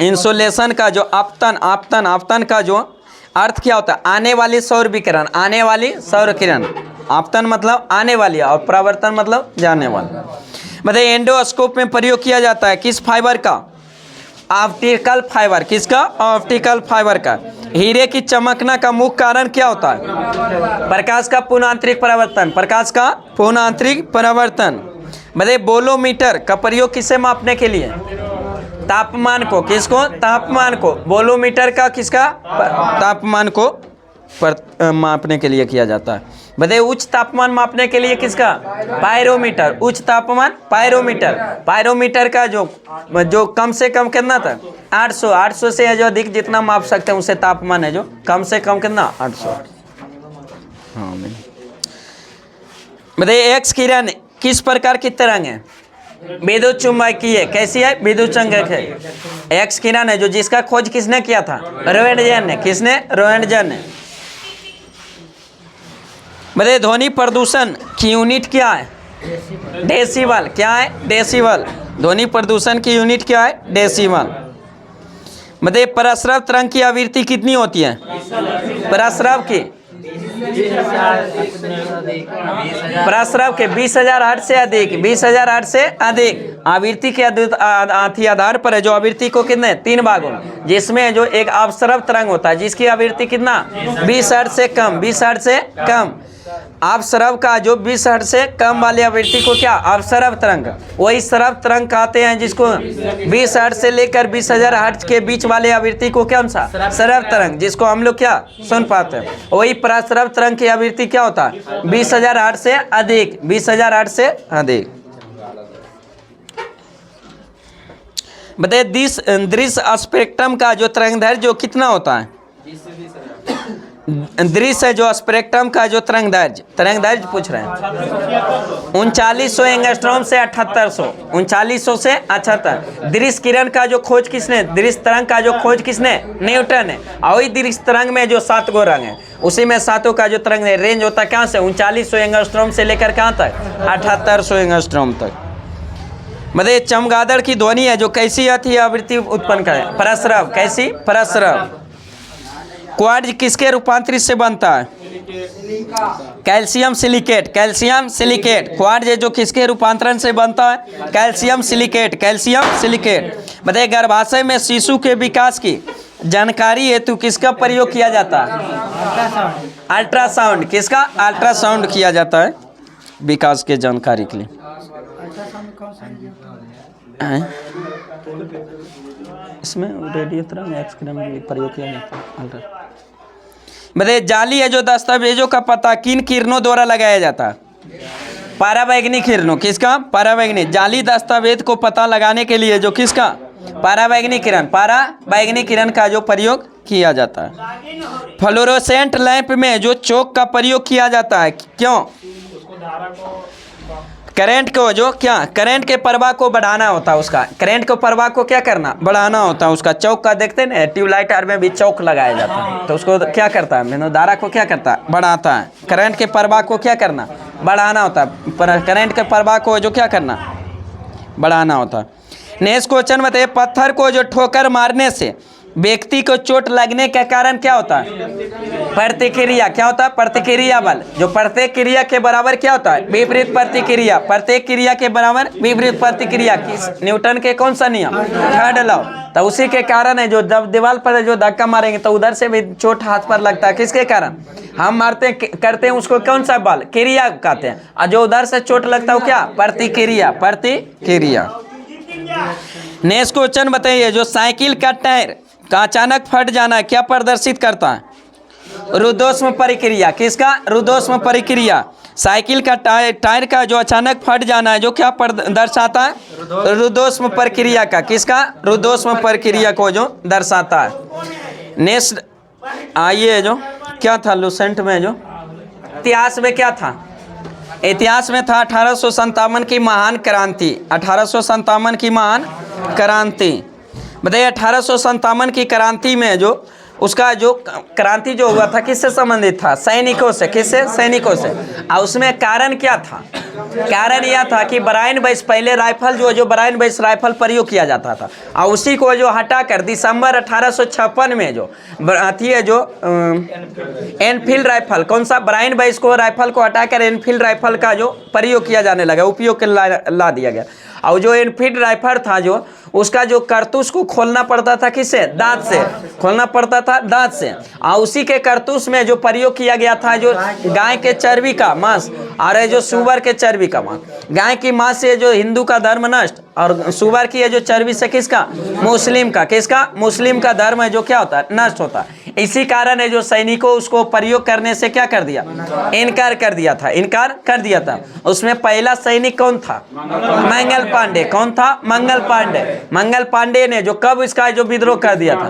इंसुलेशन का जो आपतन का जो अर्थ क्या होता है? आने वाली सौर विकिरण। आने वाली सौर किरण। आपतन मतलब आने वाली और परावर्तन मतलब जाने वाला। मतलब एंडोस्कोप में प्रयोग किया जाता है किस फाइबर का? Optical fibre. किसका? ऑप्टिकल फाइबर का। हीरे की चमकना का मुख्य कारण क्या होता है? प्रकाश का पूर्णांतरिक परावर्तन। प्रकाश का पूर्णांतरिक परावर्तन। मतलब बोलोमीटर का प्रयोग किसे मापने के लिए? तापमान को। किसको? तापमान को। बोलोमीटर का किसका? तापमान को मापने के लिए किया जाता है। बताइए उच्च तापमान मापने के लिए किसका? पायरोमीटर। उच्च तापमान पायरोमीटर। पायरोमीटर का जो कम से कम कितना था? 800 से जो अधिक जितना माप सकते हैं उसे तापमान है जो कम से कम कितना? 800। हाँ, बताइए एक्स किरण किस प्रकार की तरंग है? विद्युत चुम्बकीय। कैसी है? विद्युत चुम्बक है। एक्स किरण है जो जिसका खोज किसने किया था? रोएंटगेन ने। किसने? रोएंटगेन ने। बताइए ध्वनि प्रदूषण की यूनिट क्या है? डेसिबल। क्या है? डेसिबल। ध्वनि प्रदूषण की यूनिट क्या है? डेसिबल। बताइए प्रस्रव तरंग की आवृत्ति कितनी होती है? प्रस्रव की प्रस्रव के 20,000 हर्ट्ज से अधिक, 20,000 हर्ट्ज से अधिक आवृत्ति के आधार पर है जो आवृत्ति को कितने 3 भागों में, जिसमें जो एक अपस्रव तरंग होता है जिसकी आवृत्ति कितना 20 हर्ट्ज से कम, 20 हर्ट्ज से कम। अपस्रव का जो 20 हर्ट्ज से कम वाली आवृत्ति को क्या अपस्रव तरंग, वही स्रव तरंग कहते हैं जिसको 20 हर्ट्ज से लेकर 20,000 हर्ट्ज के बीच वाले आवृत्ति को क्या सा स्रव तरंग, जिसको हम लोग क्या सुन पाते हैं। वही प्रस्रव तरंग की आवृत्ति क्या होता है 20,000 हर्ट्ज से अधिक, 20,000 हर्ट्ज से अधिक। बताइए दृश्य स्पेक्ट्रम का जो तरंगदैर्घ्य जो कितना होता है? दृश्य जो स्पेक्ट्रम का जो तरंगदैर्घ्य पूछ रहे हैं 3900 एंगस्ट्रॉम से 7800, 3900 से 78। दृश्य किरण का जो खोज किसने, दृश्य तरंग का जो खोज किसने? न्यूटन है। और वही दृश्य तरंग में जो 7 गो रंग है उसी में 7 का जो तरंग रेंज होता है कहाँ से 3900 एंगस्ट्रॉम से लेकर कहाँ तक 7800 एंगस्ट्रॉम तक। मतलब चमगादड़ की ध्वनि है जो कैसी आती है आवृत्ति उत्पन्न करे? प्रस्रव। कैसी? प्रस्रव। क्वार्ट्ज किसके रूपांतरित से बनता है? Calcium silicate. Calcium silicate. Quartz जो किसके रूपांतरण से बनता है? Calcium silicate. Calcium silicate. बताइए गर्भाशय में शिशु के विकास की जानकारी हेतु किसका प्रयोग किया जाता है? अल्ट्रासाउंड। किसका? अल्ट्रासाउंड किया जाता है विकास के जानकारी के लिए। इसमें रेडियो तरंग एक्स किरण में प्रयोग किया जाता है। बताइए जाली है जो दस्तावेजों का पता किन किरणों द्वारा लगाया जाता है? परावैंगनी किरणों। किसका? परावैंगनी। जाली दस्तावेज को पता लगाने के लिए जो किसका? परावैंगनी किरण। परावैंगनी किरण का जो प्रयोग किया जाता है। फ्लोरोसेंट लैंप में जो चौक का प्रयोग किया जाता है क्यों? करंट को जो क्या करंट के प्रवाह को बढ़ाना होता है, उसका करंट के प्रवाह को क्या करना? बढ़ाना होता है उसका। चौक का देखते हैं ट्यूबलाइटर में भी चौक लगाया जाता है तो उसको क्या करता है विद्युत धारा को क्या करता है? बढ़ाता है। करंट के प्रवाह को क्या करना? बढ़ाना होता है। करंट के प्रवाह को जो क्या करना? बढ़ाना होता है। नेक्स्ट क्वेश्चन बताइए पत्थर को जो ठोकर मारने से व्यक्ति को चोट लगने का कारण क्या होता है? प्रतिक्रिया। क्या होता है? प्रतिक्रिया बल। जो प्रत्येक क्रिया के बराबर क्या होता है? विपरीत प्रतिक्रिया। प्रत्येक क्रिया के बराबर विपरीत प्रतिक्रिया। किस न्यूटन के कौन सा नियम? Third law. तो उसी के कारण है जो जब दीवार पर जो धक्का मारेंगे तो उधर से भी चोट हाथ पर लगता है। किसके कारण? हम मारते करते हैं उसको कौन सा बल? क्रिया कहते हैं। और जो उधर से चोट लगता है वो क्या? प्रतिक्रिया। प्रतिक्रिया। नेक्स्ट क्वेश्चन बताइए जो साइकिल का टायर का अचानक फट जाना क्या प्रदर्शित करता है? रुद्धोष्म प्रक्रिया। किसका? रुद्धोष्म प्रक्रिया। साइकिल का टायर का जो अचानक फट जाना है जो क्या दर्शाता है? रुद्धोष्म प्रक्रिया का। किसका? रुद्धोष्म प्रक्रिया को जो दर्शाता है। नेक्स्ट आइए जो क्या था लूसेंट में जो इतिहास में क्या था? इतिहास में था 1857 की महान क्रांति। 1857 की महान क्रांति। बताइए 1857 की क्रांति में जो उसका जो क्रांति जो हुआ था किससे संबंधित था? सैनिकों से। किससे? सैनिकों से। और उसमें कारण क्या था? कारण यह था कि ब्रायन बैस पहले राइफल जो ब्रायन बैस राइफल प्रयोग किया जाता था और उसी को जो हटाकर दिसंबर 1856 में जो आती है जो एनफील्ड राइफल, कौन सा? ब्रायन बैस को राइफल को हटाकर एनफील्ड राइफल का जो प्रयोग किया जाने लगा, उपयोग ला दिया गया। और जो एनफील्ड राइफल था जो उसका जो कारतूस को खोलना पड़ता था किससे? दांत से खोलना पड़ता था, दांत से। और उसी के कारतूस में जो प्रयोग किया गया था जो गाय के चर्बी का मांस और जो सुअर के चर्बी का मांस। गाय की मांस से जो हिंदू का धर्म नष्ट और सुअर की है जो चर्बी से किसका? मुस्लिम का। किसका? मुस्लिम का धर्म है जो क्या होता है? नष्ट होता है। इसी कारण है जो सैनिकों उसको प्रयोग करने से क्या कर दिया, इनकार कर दिया था, इनकार कर दिया था। उसमें पहला सैनिक कौन था, मंगल पांडे। कौन था, मंगल पांडे। मंगल पांडे ने जो कब इसका जो विद्रोह कर दिया था,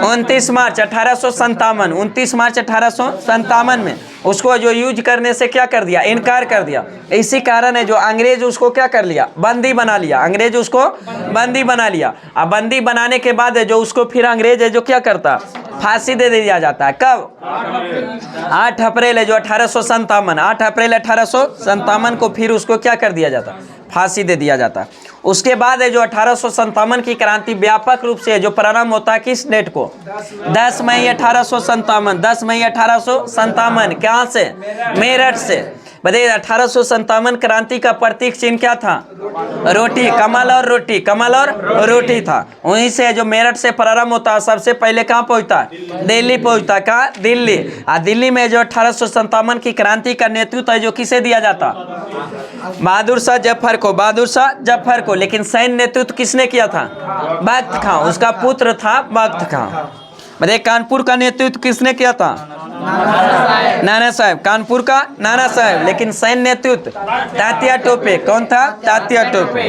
29 मार्च 1857, 29 मार्च 1857 में उसको जो यूज करने से क्या कर दिया, इनकार कर दिया। इसी कारण है जो अंग्रेज उसको क्या कर लिया, बंदी बना लिया, अंग्रेज उसको बंदी बना लिया। अब बंदी बनाने के बाद है जो उसको फिर अंग्रेज है जो क्या करता, फांसी दे दिया जाता है। कब, 8 अप्रैल है जो 1857, 8 अप्रैल 1857 को फिर उसको क्या कर दिया जाता, फांसी दे दिया जाता। उसके बाद है जो 1857 की क्रांति व्यापक रूप से जो प्रारंभ होता है किस डेट को, 10 मई 1857, 10 मई 1857। कहाँ से, मेरठ से। बताइए 1857 क्रांति का प्रतीक चिन्ह क्या था, रोटी, कमल और रोटी, कमल और रोटी था। वहीं से जो मेरठ से प्रारंभ होता है सबसे पहले कहाँ पहुंचता है, दिल्ली पहुंचता है। कहाँ, दिल्ली। दिल्ली में जो 1857 की क्रांति का नेतृत्व है जो किसे दिया जाता, बहादुर शाह जफर को, बहादुर शाह जफर को। लेकिन सैन्य नेतृत्व किसने किया था, बख्त खां, उसका पुत्र था बख्त खां। बताइए कानपुर का नेतृत्व किसने किया था, नाना साहब, कानपुर का नाना साहब। लेकिन सैन्य नेतृत्व तात्या टोपे। कौन था, तात्या टोपे।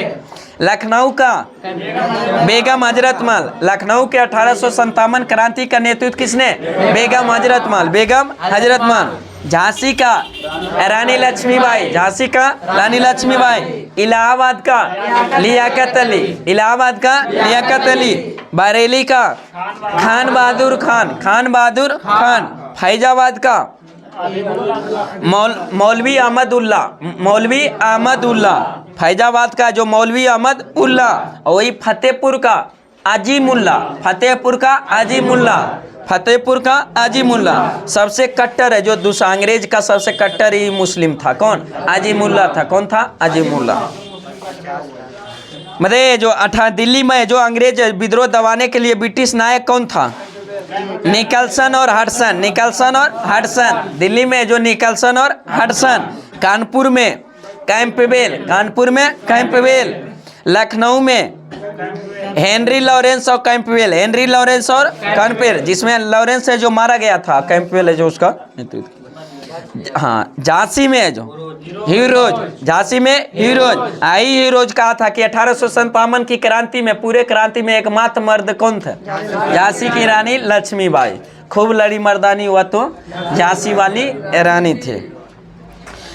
लखनऊ का बेगम हजरत महल, लखनऊ के 1857 क्रांति का नेतृत्व किसने, बेगम हजरत महल, बेगम हजरत महल। झांसी का रानी लक्ष्मीबाई, झांसी का रानी लक्ष्मीबाई। इलाहाबाद का लियाकत अली, इलाहाबाद का लियाकत अली। बरेली का खान बहादुर खान, खान बहादुर खान। फैजाबाद का मौलवी अहमद उल्ला, मौलवी अहमद उल्ला। फैजाबाद का जो मौलवी अहमद उल्ला। वही फतेहपुर का अजीमुल्ला, फतेहपुर का अजीमुल्ला, फतेहपुर का अजीमुल्ला। सबसे कट्टर है जो दूसरा अंग्रेज का सबसे कट्टर ही मुस्लिम था, कौन, अजीमुल्ला था। कौन था, अजीमुल्ला। मतलब जो दिल्ली में जो अंग्रेज विद्रोह दबाने के लिए ब्रिटिश नायक कौन था, निकलसन और हडसन, निकलसन और हडसन। दिल्ली में जो निकलसन और हडसन। कानपुर में कैंपबेल, कानपुर में कैंपबेल। लखनऊ में हेनरी लॉरेंस और कैंपबेल, हेनरी लॉरेंस और कैंपबेल, जिसमें लॉरेंस है जो मारा गया था, कैंपबेल है जो उसका नेतृत्व। हाँ, झांसी में है जो हीरोज, झांसी में हीरोज। आई हीरोज कहा था कि 1857 की क्रांति में, पूरे क्रांति में एकमात्र मर्द कौन थे, झांसी की रानी लक्ष्मीबाई। खूब लड़ी मर्दानी हुआ तो झांसी वाली रानी थे।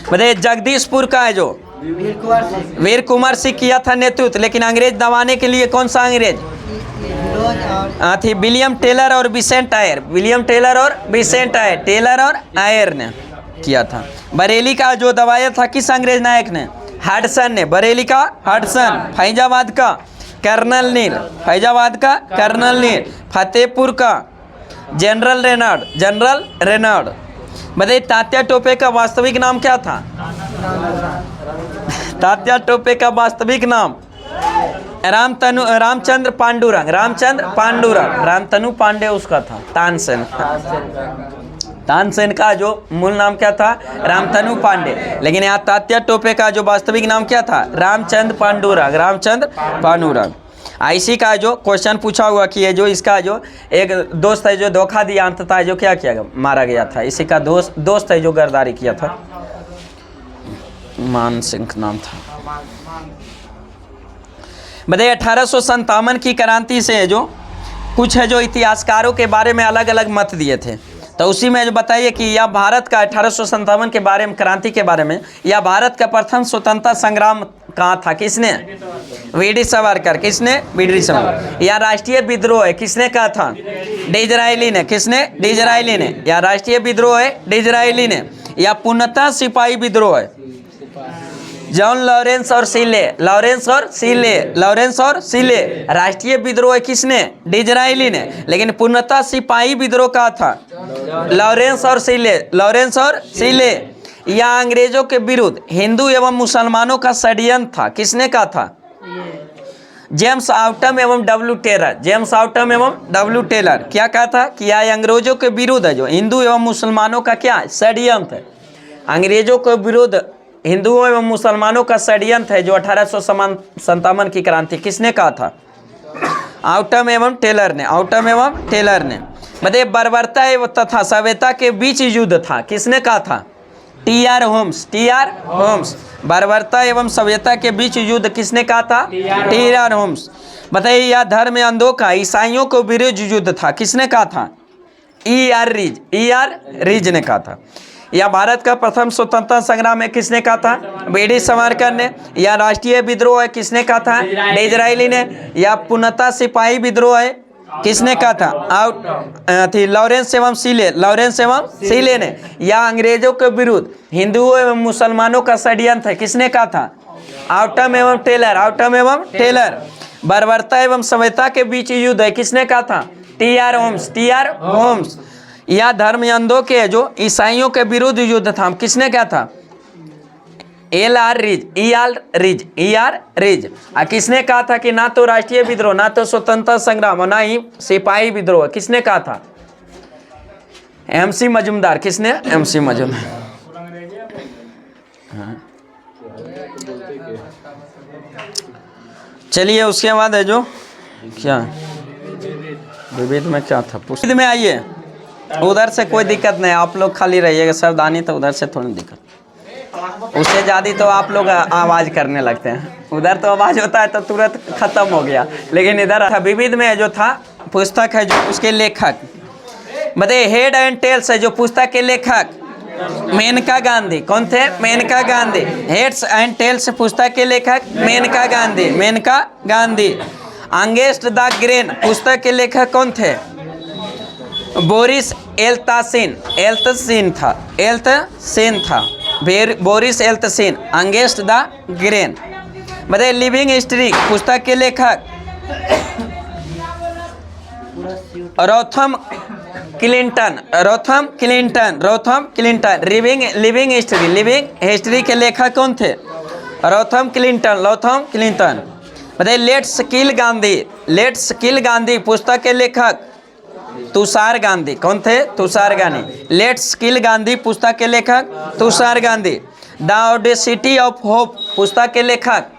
बताइए जगदीशपुर का है जो वीर कुंवर सिंह किया था नेतृत्व। लेकिन अंग्रेज दबाने के लिए कौन सा अंग्रेज थी, विलियम टेलर और विसेंट आयर, विलियम टेलर और विसेंट आयर, टेलर और आयर ने किया था। बरेली का जो दबाया था किस अंग्रेज नायक ने, हडसन ने, बरेली का हडसन। फैजाबाद का कर्नल नील, फैजाबाद का कर्नल नील। फतेहपुर का जनरल रेनार्ड, जनरल रेनार्ड। बताइए तात्या टोपे का वास्तविक नाम क्या था, तात्या टोपे का वास्तविक नाम रामचंद्र पांडुरंग, रामचंद्र पांडुरंग। रामतनु पांडे उसका था, तानसेन, तानसेन का जो मूल नाम क्या था, रामतनु पांडे। लेकिन यहाँ तात्या टोपे का जो वास्तविक नाम क्या था, रामचंद्र पांडुरंग, रामचंद्र पांडुरंग। आईसी का जो क्वेश्चन पूछा हुआ कि ये जो इसका जो एक दोस्त है जो धोखा दिया, अंततः जो क्या किया, मारा गया था। इसी का दोस्त है जो गद्दारी किया था, मान सिंह नाम था। बताइए 1857 की क्रांति से जो कुछ है जो इतिहासकारों के बारे में अलग अलग मत दिए थे, तो उसी में जो बताइए कि यह भारत का 1857 के बारे में, क्रांति के बारे में, यह भारत का प्रथम स्वतंत्रता संग्राम कहाँ था, किसने, वीडी सावरकर, किसने, वीडी सावरकर। यह राष्ट्रीय विद्रोह है, किसने कहा था, डिज़रायली ने, किसने, डिज़रायली ने। यह राष्ट्रीय विद्रोह है, डिज़रायली ने। यह पूर्णतः सिपाही विद्रोह है, जॉन लॉरेंस और सीले, लॉरेंस और सीले, लॉरेंस और सीले। राष्ट्रीय विद्रोह किसने, डिज़रायली ने। लेकिन पूर्णतः सिपाही विद्रोह का था लॉरेंस और सीले, लॉरेंस और सीले। यह अंग्रेजों के विरुद्ध हिंदू एवं मुसलमानों का षड्यंत्र था, किसने कहा था, जेम्स ऑटम एवं डब्ल्यू टेलर, जेम्स ऑटम एवं डब्ल्यू टेलर। क्या कहा था कि यह अंग्रेजों के विरुद्ध है जो हिंदू एवं मुसलमानों का क्या षड्यंत्र है, अंग्रेजों के विरुद्ध हिंदुओं एवं मुसलमानों का षड्यंत्र है जो 1857 की क्रांति, किसने कहा था, ऑटम एवं टेलर ने, ऑटम एवं टेलर ने। बताइए बर्बरता एवं तथा सभ्यता के बीच युद्ध था, किसने कहा था? टी.आर. होम्स। टी.आर. होम्स। बर्बरता एवं सभ्यता के बीच युद्ध किसने कहा था? टी.आर. होम्स। बताइए यह धर्म अंधों का ईसाइयों को विरुद्ध युद्ध था, किसने कहा था? E.R. रीज। E.R. रीज ने कहा था। या भारत का प्रथम स्वतंत्रता संग्राम है, किसने कहा था? B.D. सावरकर ने। या राष्ट्रीय विद्रोह है, किसने कहा था? डिज़रायली ने। या पूर्णतः सिपाही विद्रोह है, किसने कहा था? लॉरेंस एवं सीले। लॉरेंस एवं सीले ने। या अंग्रेजों के विरुद्ध हिंदुओं एवं मुसलमानों का षड्यंत्र है, किसने कहा था? ऑटम एवं टेलर। ऑटम एवं टेलर। बर्बरता एवं सभ्यता के बीच युद्ध है, किसने कहा था? टी.आर. होम्स। टी.आर. होम्स। या धर्म अंधों के जो ईसाइयों के विरुद्ध युद्ध था, किसने कहा था? L.R. रीज। E.R. रीज। E.R. रीज। किसने कहा था कि ना तो राष्ट्रीय विद्रोह, ना तो स्वतंत्रता संग्राम और ना ही सिपाही विद्रोह, किसने कहा था? M.C. मजूमदार। किसने? M.C. मजूमदार। चलिए उसके बाद है जो क्या विविध में क्या था, विविध में आइए। उधर से कोई दिक्कत नहीं, आप लोग खाली रहिएगा सावधानी, तो उधर से थोड़ी दिक्कत। उससे ज़्यादा तो आप लोग आवाज़ करने लगते हैं, उधर तो आवाज़ होता है तो तुरंत खत्म हो गया, लेकिन इधर था। विविध में जो था पुस्तक है जो उसके लेखक बताइए। हेड एंड टेल्स है जो पुस्तक के लेखक मेनका गांधी। कौन थे? Maneka Gandhi. Heads and tails पुस्तक के लेखक Maneka Gandhi. Maneka Gandhi. Against the grain पुस्तक के लेखक कौन थे? बोरिस एल्त्सिन। एल्त्सिन था। एल्त्सिन था। Boris Yeltsin. Against the grain. बताइए लिविंग हिस्ट्री पुस्तक के लेखक Rodham Clinton. Rodham Clinton. Rodham Clinton. Living history के लेखक कौन थे? Rodham Clinton. Rodham Clinton. बताइए let's kill Gandhi. Let's kill Gandhi पुस्तक के लेखक तुषार गांधी। कौन थे? तुषार गांधी। लेट्स किल गांधी पुस्तक के लेखक Tushar Gandhi. The audacity of hope पुस्तक के लेखक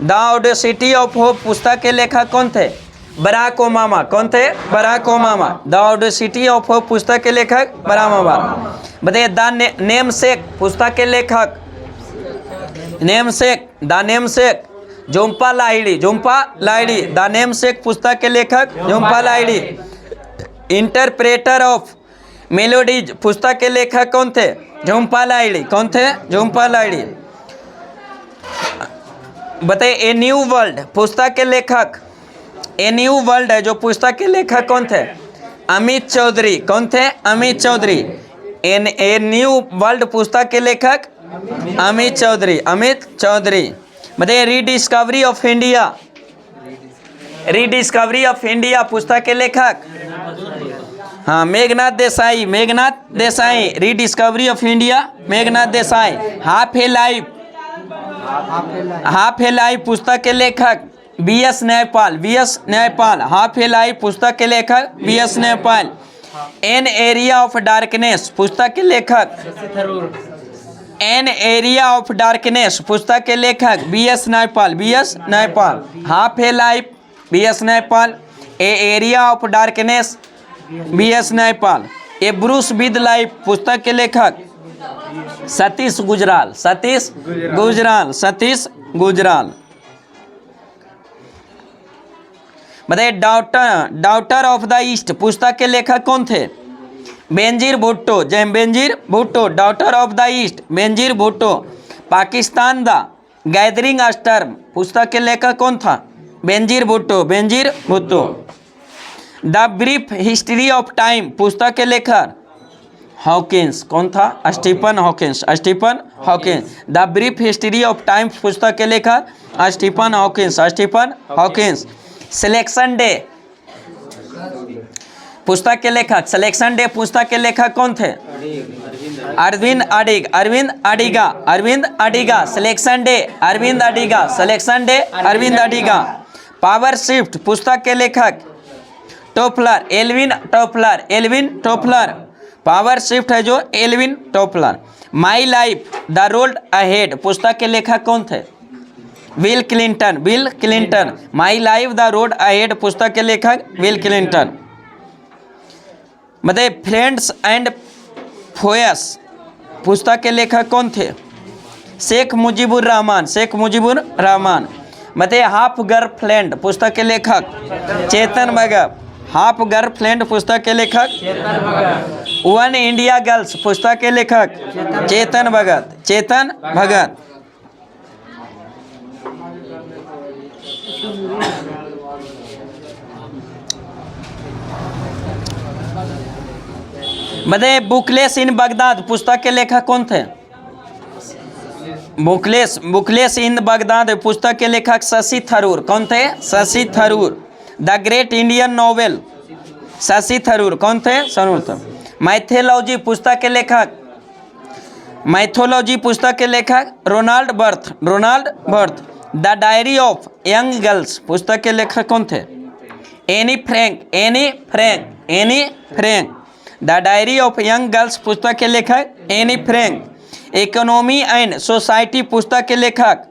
द ऑडेसिटी ऑफ होप पुस्तक के लेखक कौन थे? Barack Obama. कौन थे? Barack Obama. The audacity of hope पुस्तक के लेखक बराक ओबामा। बताइए द नेमसेक पुस्तक के लेखक namesake. The namesake Jhumpa Lahiri. Jhumpa Lahiri. The namesake पुस्तक के लेखक Jhumpa Lahiri. Interpreter of melodies पुस्तक के लेखक कौन थे? झुम्पा लाहिड़ी। कौन थे? झुम्पा लाहिड़ी। बताइए ए न्यू वर्ल्ड पुस्तक के लेखक ए न्यू वर्ल्ड है जो पुस्तक के लेखक कौन थे? अमित चौधरी। कौन थे? Amit Chaudhuri. A new world पुस्तक के लेखक अमित चौधरी। अमित चौधरी। बताइए rediscovery of India. Rediscovery of India पुस्तक के लेखक हाँ Meghnad Desai. Meghnad Desai. Rediscovery of India Meghnad Desai. Half a life पुस्तक के लेखक B S. Naipaul. B S. Naipaul. Half a life पुस्तक के लेखक B S. Naipaul. An area of darkness पुस्तक के लेखक एन एरिया ऑफ डार्कनेस पुस्तक के लेखक B S. Naipaul. B S. Naipaul. Half a life B S. Naipaul. A area of darkness B S. Naipaul. A brush with life पुस्तक के लेखक सतीश गुजराल। सतीश गुजराल। सतीश गुजराल। बताइए डॉटर ऑफ द ईस्ट पुस्तक के लेखक कौन थे? बेनजीर भुट्टो। जय Benazir Bhutto. Daughter of the east Benazir Bhutto. Pakistan the gathering storm पुस्तक के लेखक कौन था? Benazir Bhutto. Benazir Bhutto. The brief history of time पुस्तक के लेखक हॉकिंस। कौन था? Stephen Hawkins. Stephen Hawkins. The brief history of time पुस्तक के लेखक Stephen Hawkins. Stephen Hawkins. Selection day पुस्तक के लेखक सिलेक्शन डे पुस्तक के लेखक कौन थे? Arvind Adiga. Arvind Adiga. Arvind Adiga. Selection day Arvind Adiga. Selection day Arvind Adiga. Power shift पुस्तक के लेखक Toffler. Alvin Toffler. Alvin Toffler. Power shift है जो Alvin Toffler. My life the road ahead पुस्तक के लेखक कौन थे? Bill Clinton. Bill Clinton. My life the road ahead पुस्तक के लेखक बिल क्लिंटन। बताइए फ्रेंड्स एंड फोयस पुस्तक के लेखक कौन थे? शेख मुजीबुर रहमान, शेख मुजीबुर रहमान। बताइए हाफ गर्लफ्रेंड पुस्तक के लेखक चेतन भगत, हाफ गर्लफ्रेंड पुस्तक के लेखक Chetan Bhagat. One India girls पुस्तक के लेखक चेतन भगत, चेतन भगत। बताइए बुकलेस इन बगदाद पुस्तक के लेखक कौन थे? बुकलेस इन बगदाद पुस्तक के लेखक शशि थरूर। कौन थे? Shashi Tharoor. The great Indian novel Shashi Tharoor. कौन थे? माइथोलॉजी पुस्तक के लेखक, माइथोलॉजी पुस्तक के लेखक Ronald Barth, Ronald Barth. The diary of young girls पुस्तक के लेखक कौन थे? Anne Frank, Anne Frank, Anne Frank. The diary of young girls पुस्तक के लेखक Anne Frank. Economy and society पुस्तक के लेखक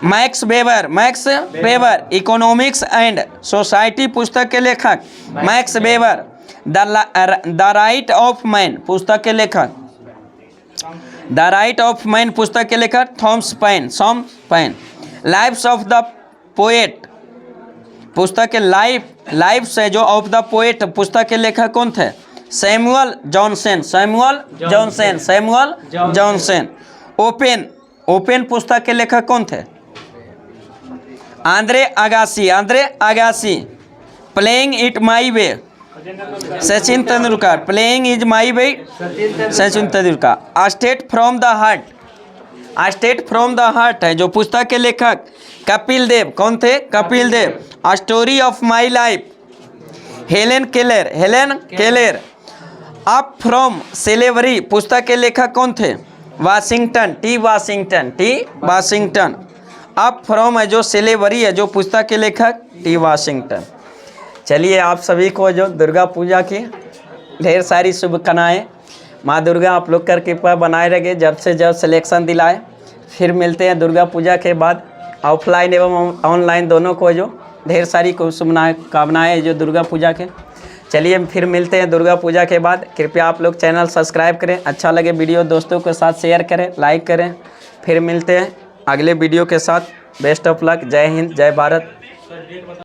Max Weber, Max Weber. Economics and society पुस्तक के लेखक Max Weber. The right of man पुस्तक के लेखक, द राइट ऑफ मैन पुस्तक के लेखक Thomas pen, Thomas pen. Lives of the poet पुस्तक के लाइव्स है जो ऑफ द पोएट पुस्तक के लेखक कौन थे? Samuel Johnson, Samuel Johnson, Samuel Johnson. Open पुस्तक के लेखक कौन थे? Andre Agassi, Andre Agassi. Playing it my way Sachin Tendulkar, playing is my way Sachin Tendulkar. A state from the heart, a state from the heart है जो पुस्तक के लेखक कपिल देव। कौन थे? Kapil Dev. A story of my life Helen Keller, Helen Keller. Up from slavery पुस्तक के लेखक कौन थे? Washington, T Washington, T Washington. Up from है जो स्लेवरी है जो पुस्तक के लेखक टी वाशिंगटन। चलिए आप सभी को जो दुर्गा पूजा की ढेर सारी शुभकामनाएं। माँ दुर्गा आप लोग कर कृपा बनाए रखे, जब से जब सिलेक्शन दिलाए। फिर मिलते हैं दुर्गा पूजा के बाद, ऑफलाइन एवं ऑनलाइन दोनों को जो ढेर सारी शुभकामनाएं जो दुर्गा पूजा के। चलिए फिर मिलते हैं दुर्गा पूजा के बाद। कृपया आप लोग चैनल सब्सक्राइब करें, अच्छा लगे वीडियो दोस्तों के साथ शेयर करें, लाइक करें। फिर मिलते हैं अगले वीडियो के साथ। Best of luck. जय हिंद, जय भारत।